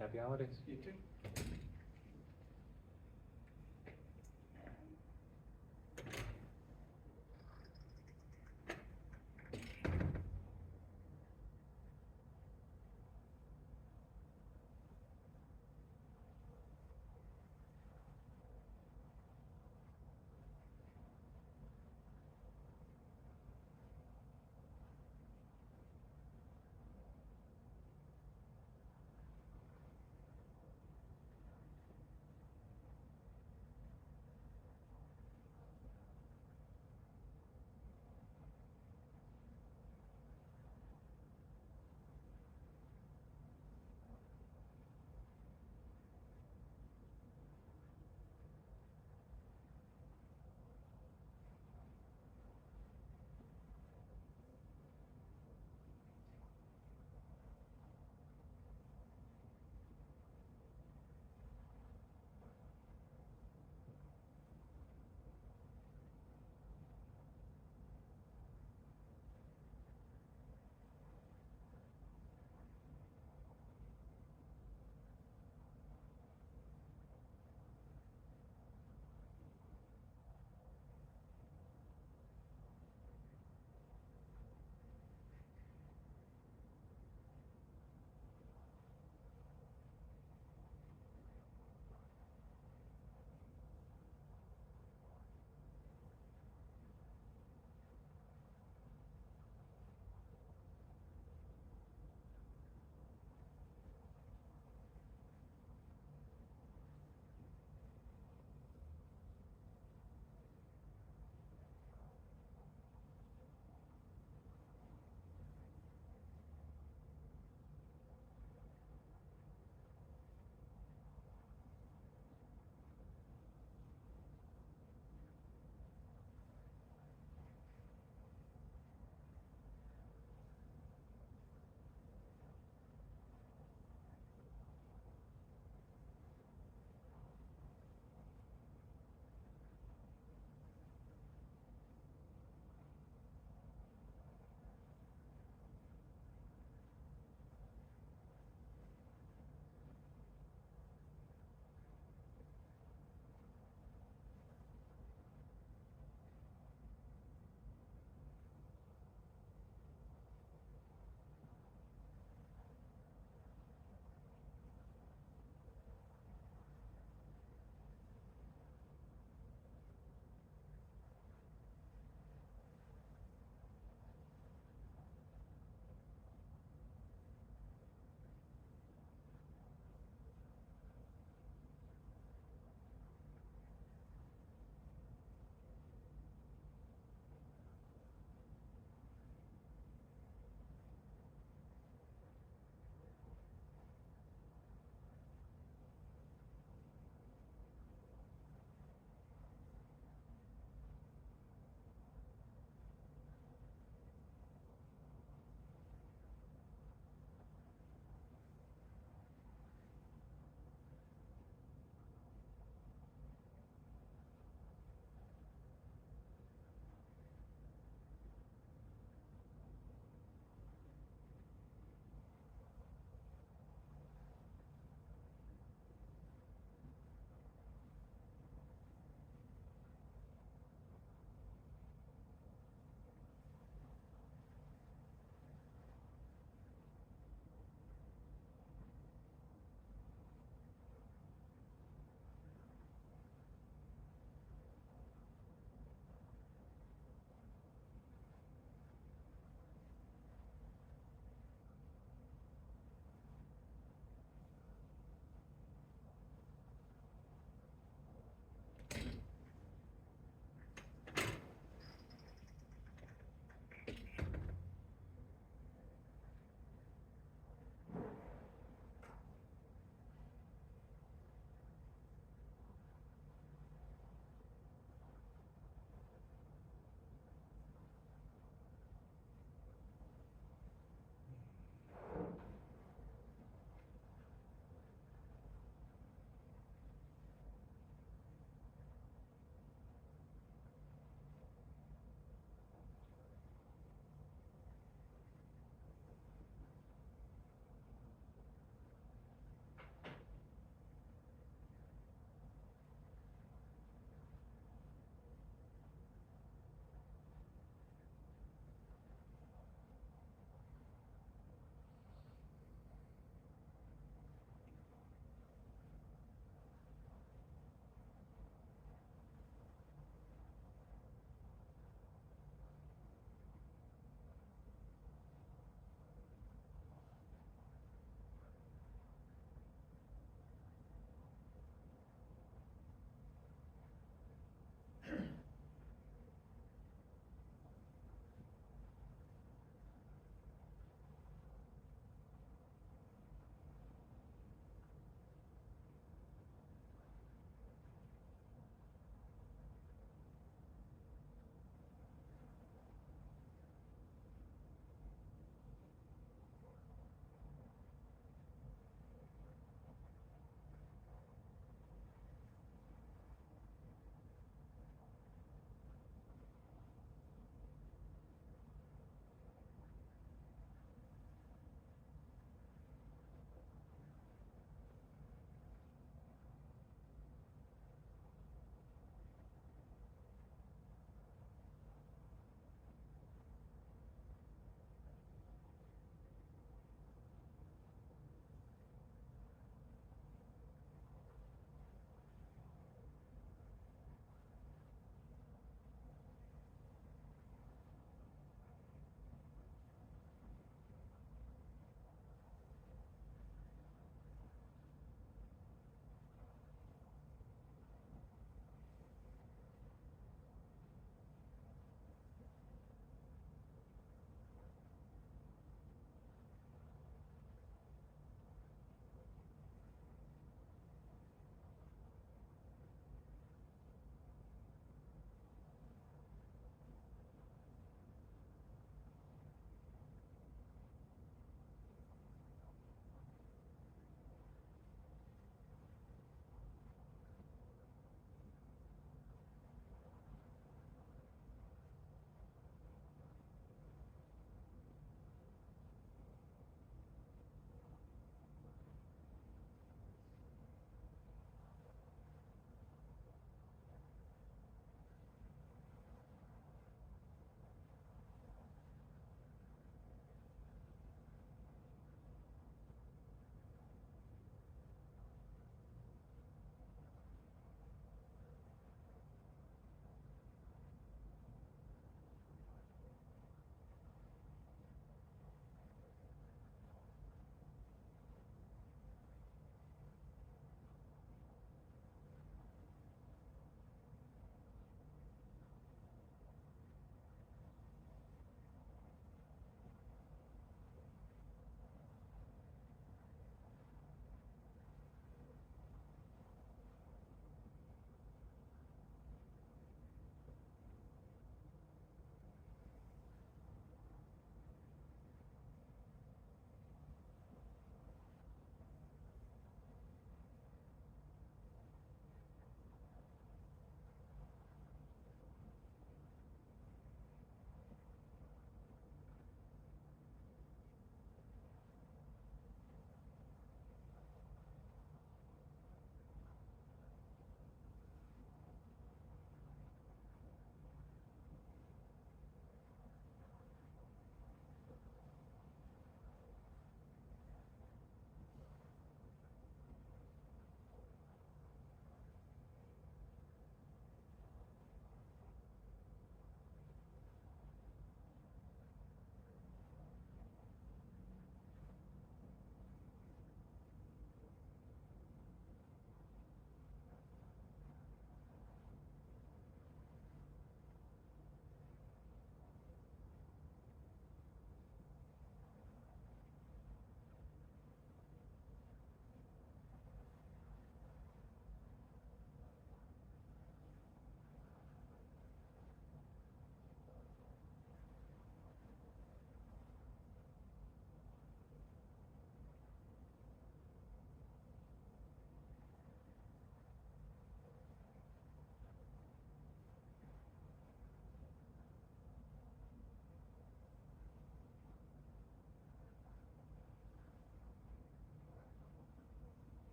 Happy holidays. You too.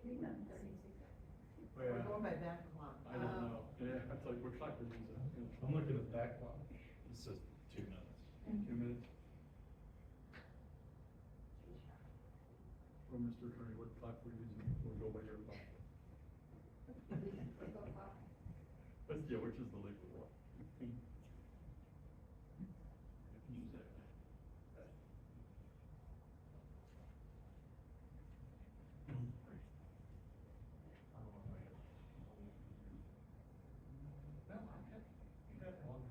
3 minutes. We're going by back clock. I don't know, yeah, I thought, what clock was it? I'm looking at that clock. It says 2 minutes. 2 minutes? Well, Mr. Attorney, what clock we're using, we'll go by your clock. Let's, yeah, which is the legal one? Use that. No, I'm good. You got one.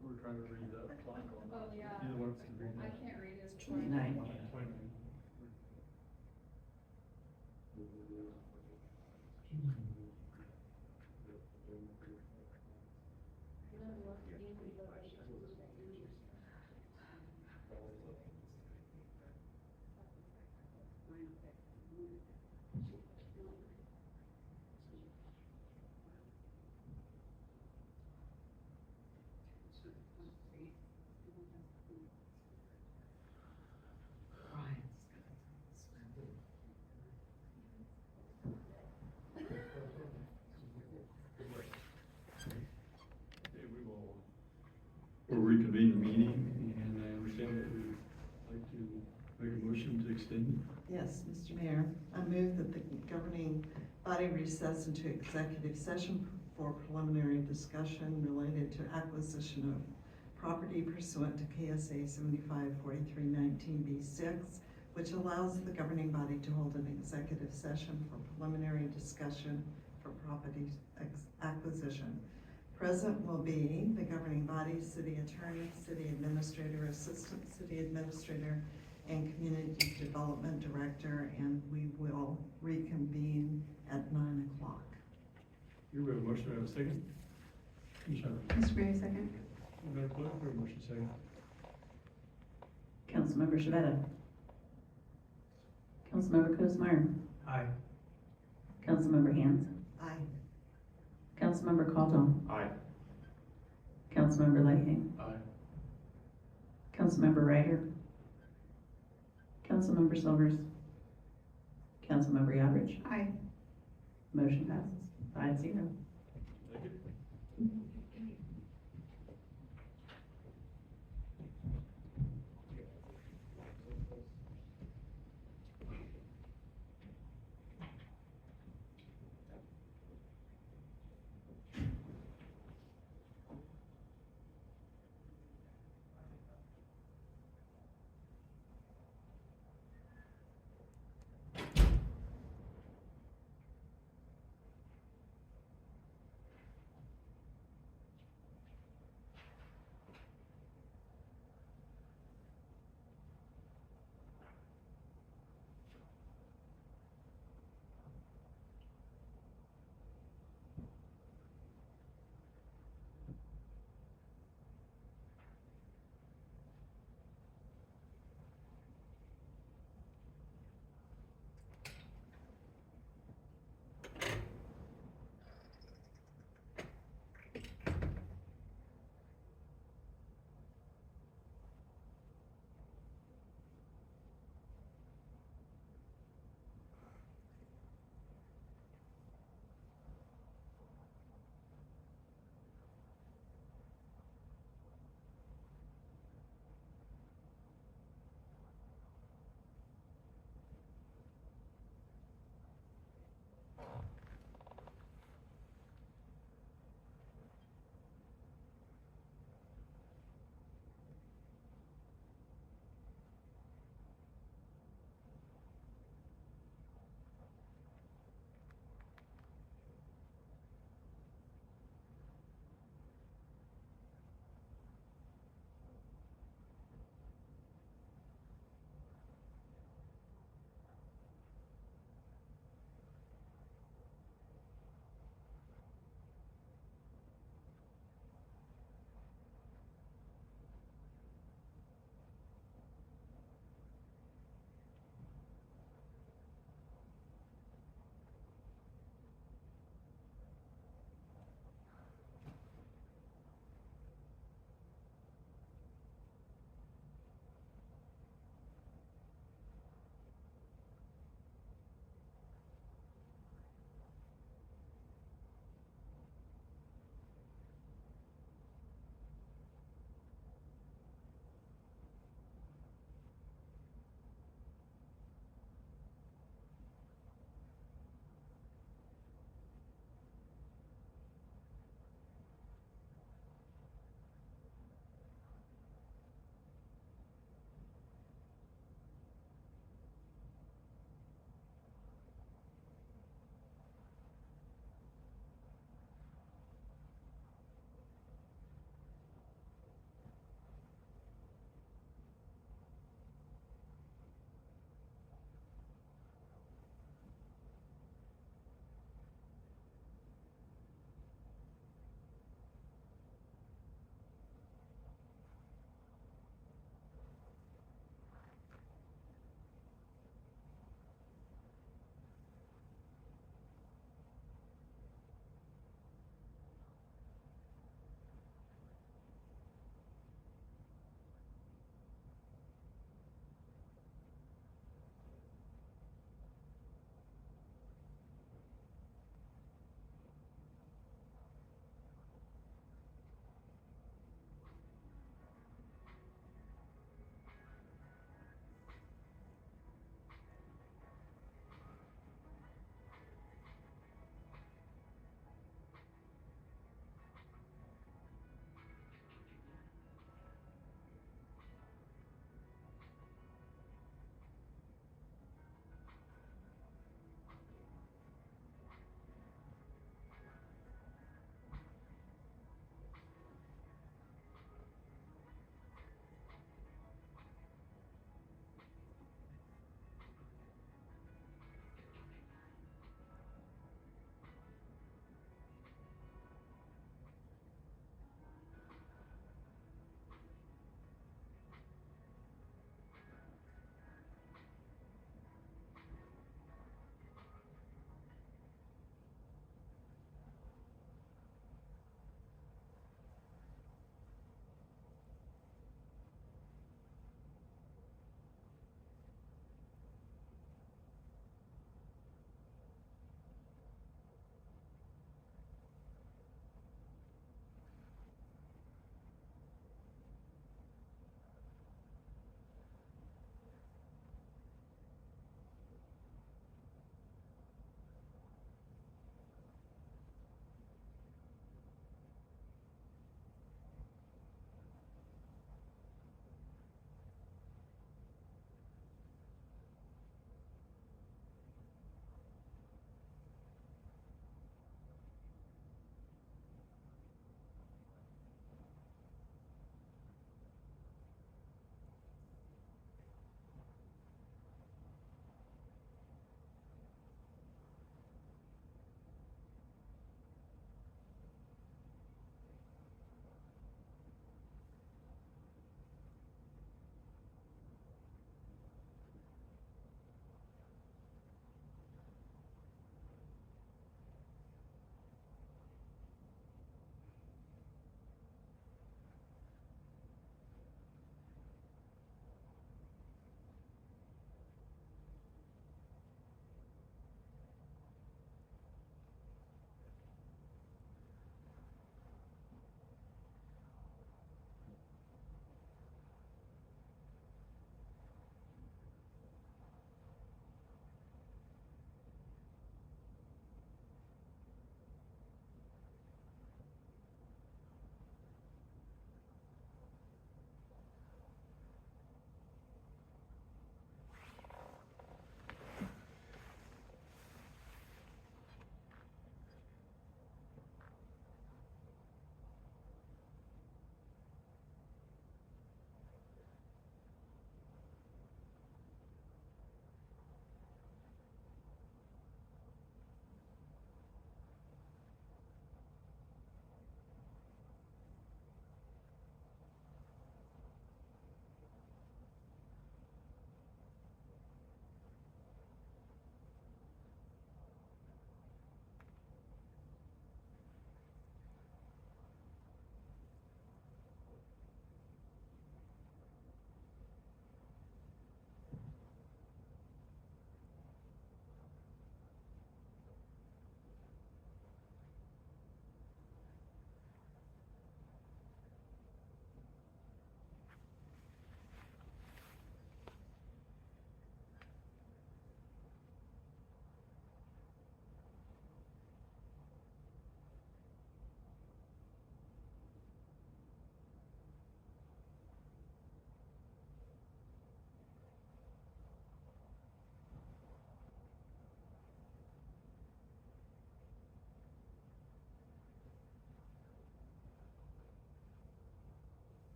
We're trying to read the clock on. Oh, yeah. Either one of us can read I that. can't read it. 29. 29. Okay, we will. We'll reconvene the meeting, and I understand that we'd like to make a motion to extend. Yes, Mr. Mayor, I move that the governing body recess into executive session for preliminary discussion related to acquisition of property pursuant to KSA 754319B6, which allows the governing body to hold an executive session for preliminary discussion for property acquisition. Present will be the governing body, city attorney, city administrator, assistant city administrator, and community development director, and we will reconvene at 9 o'clock. Here we have a motion, we have a second. Commissioner. Mr. Mayor, second. Madam Clerk, we have a motion second. Councilmember Shavetta. Councilmember Kutzmeyer. Aye. Councilmember Hans. Aye. Councilmember Caldwell. Aye. Councilmember Lighting. Aye. Councilmember Ryder. Councilmember Silvers. Councilmember Yodridge. Aye. Motion passes 5-0. Thank you.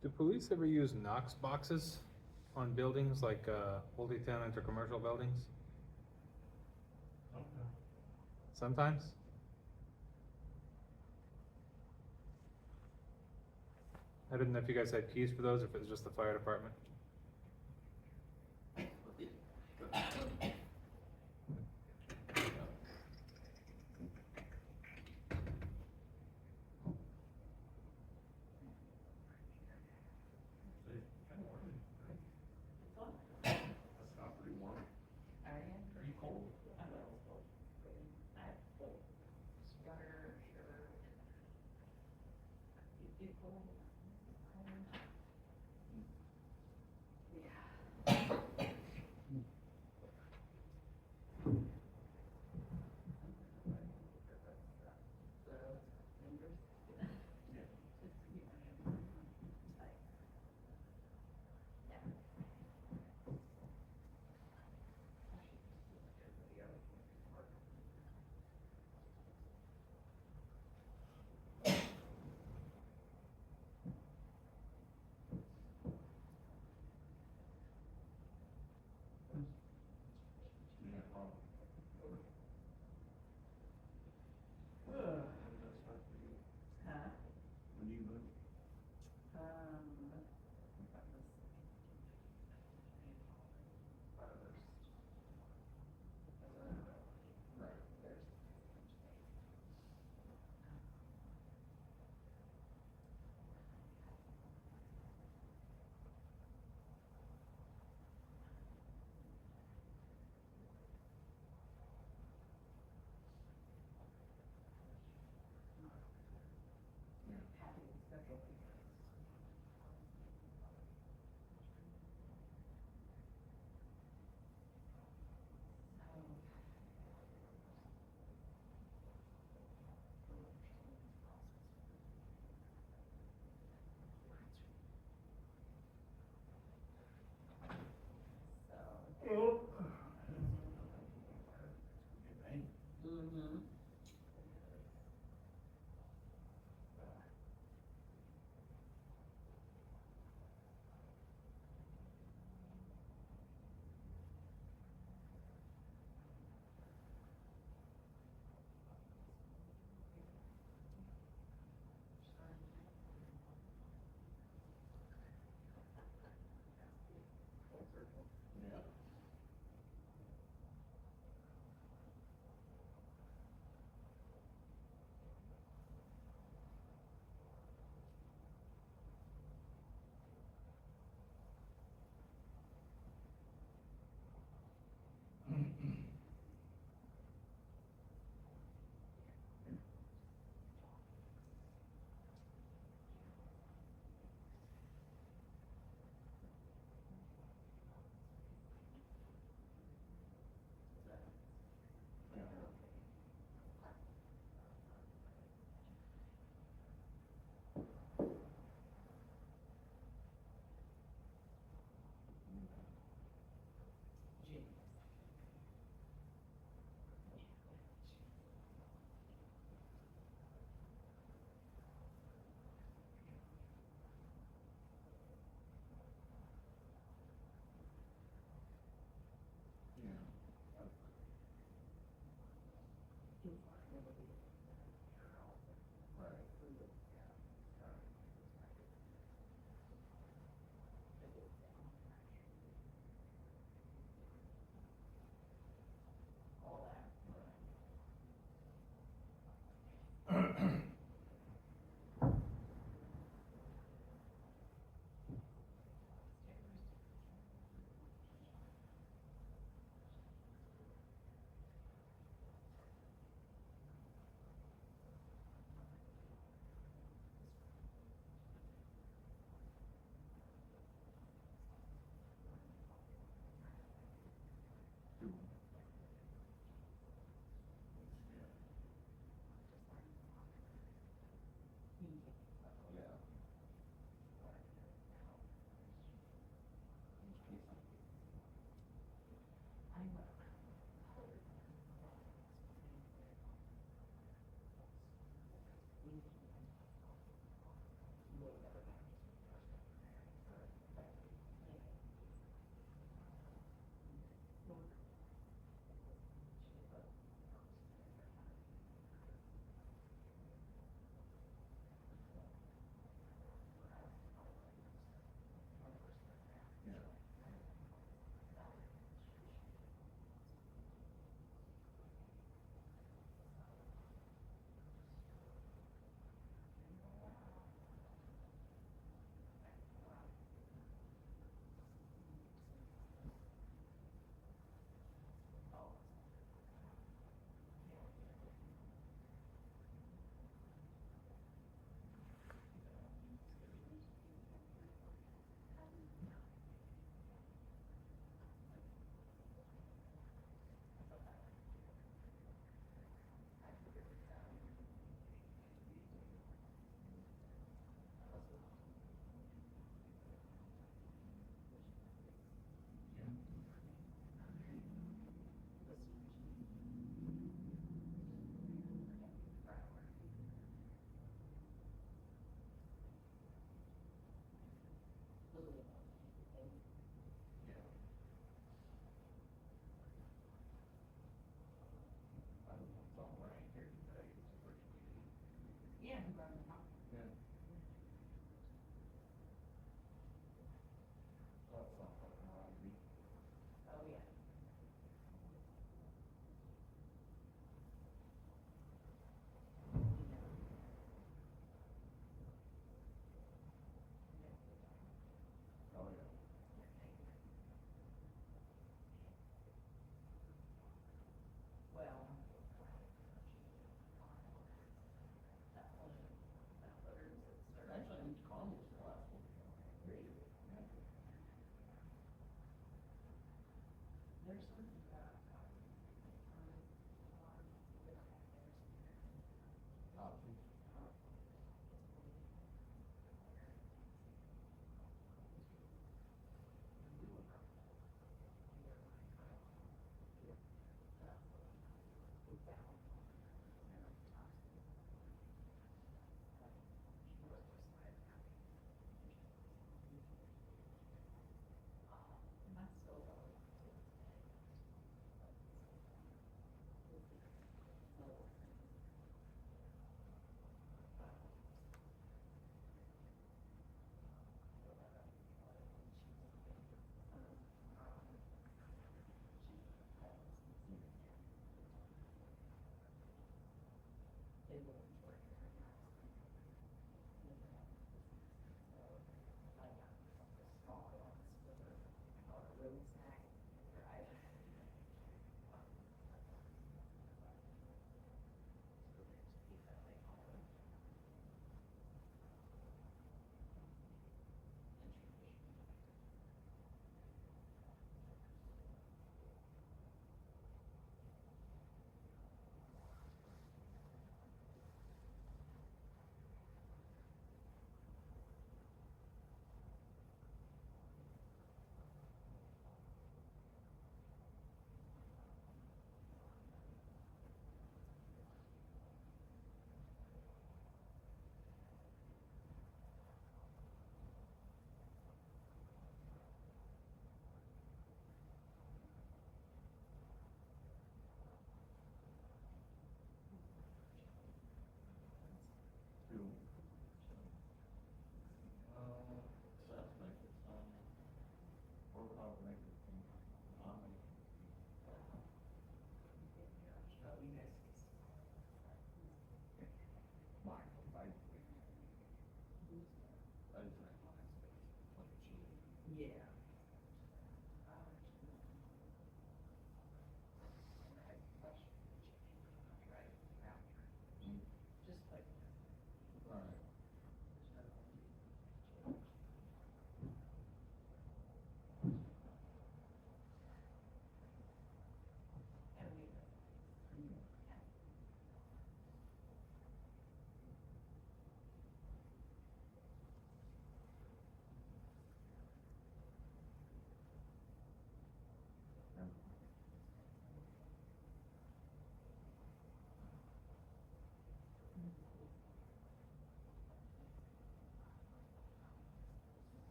Do police ever use Knox boxes on buildings like, multi-tenant or commercial buildings? Sometimes? I didn't know if you guys had keys for those, or if it was just the fire department. That's not pretty warm. Pretty cold. Sweater, shirt. You cold?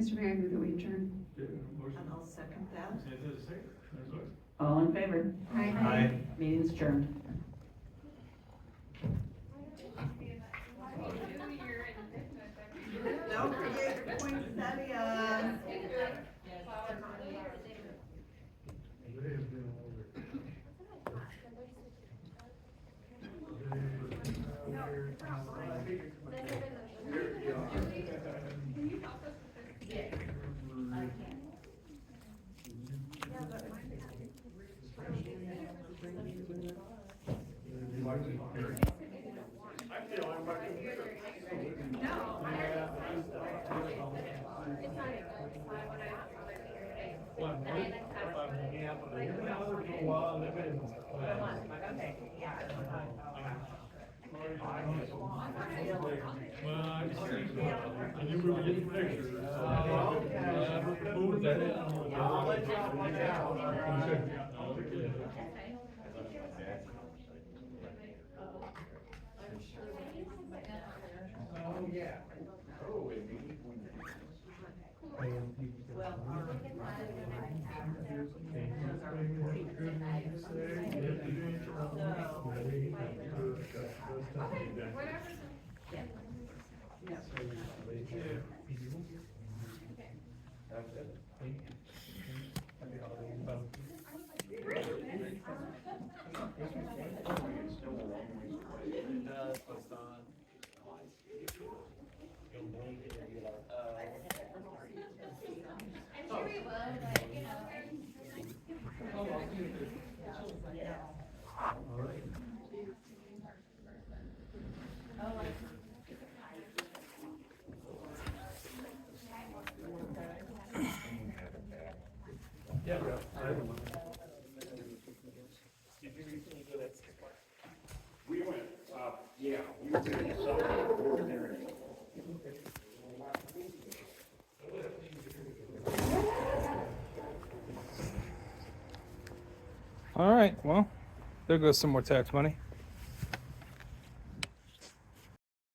Mr. Mayor, I move that we adjourn. Okay, motion. And I'll second that. There's a second. There's a vote. All in favor? Aye. Meeting's adjourned. Don't forget your poinsettia. I knew we were getting pictures. Moving that in. I'll let you out one now. Oh, yeah. Oh, It does, but it's not. I'm sure we will, but you know. Yeah, bro. We went, yeah, we went to some. All right, well, there goes some more tax money.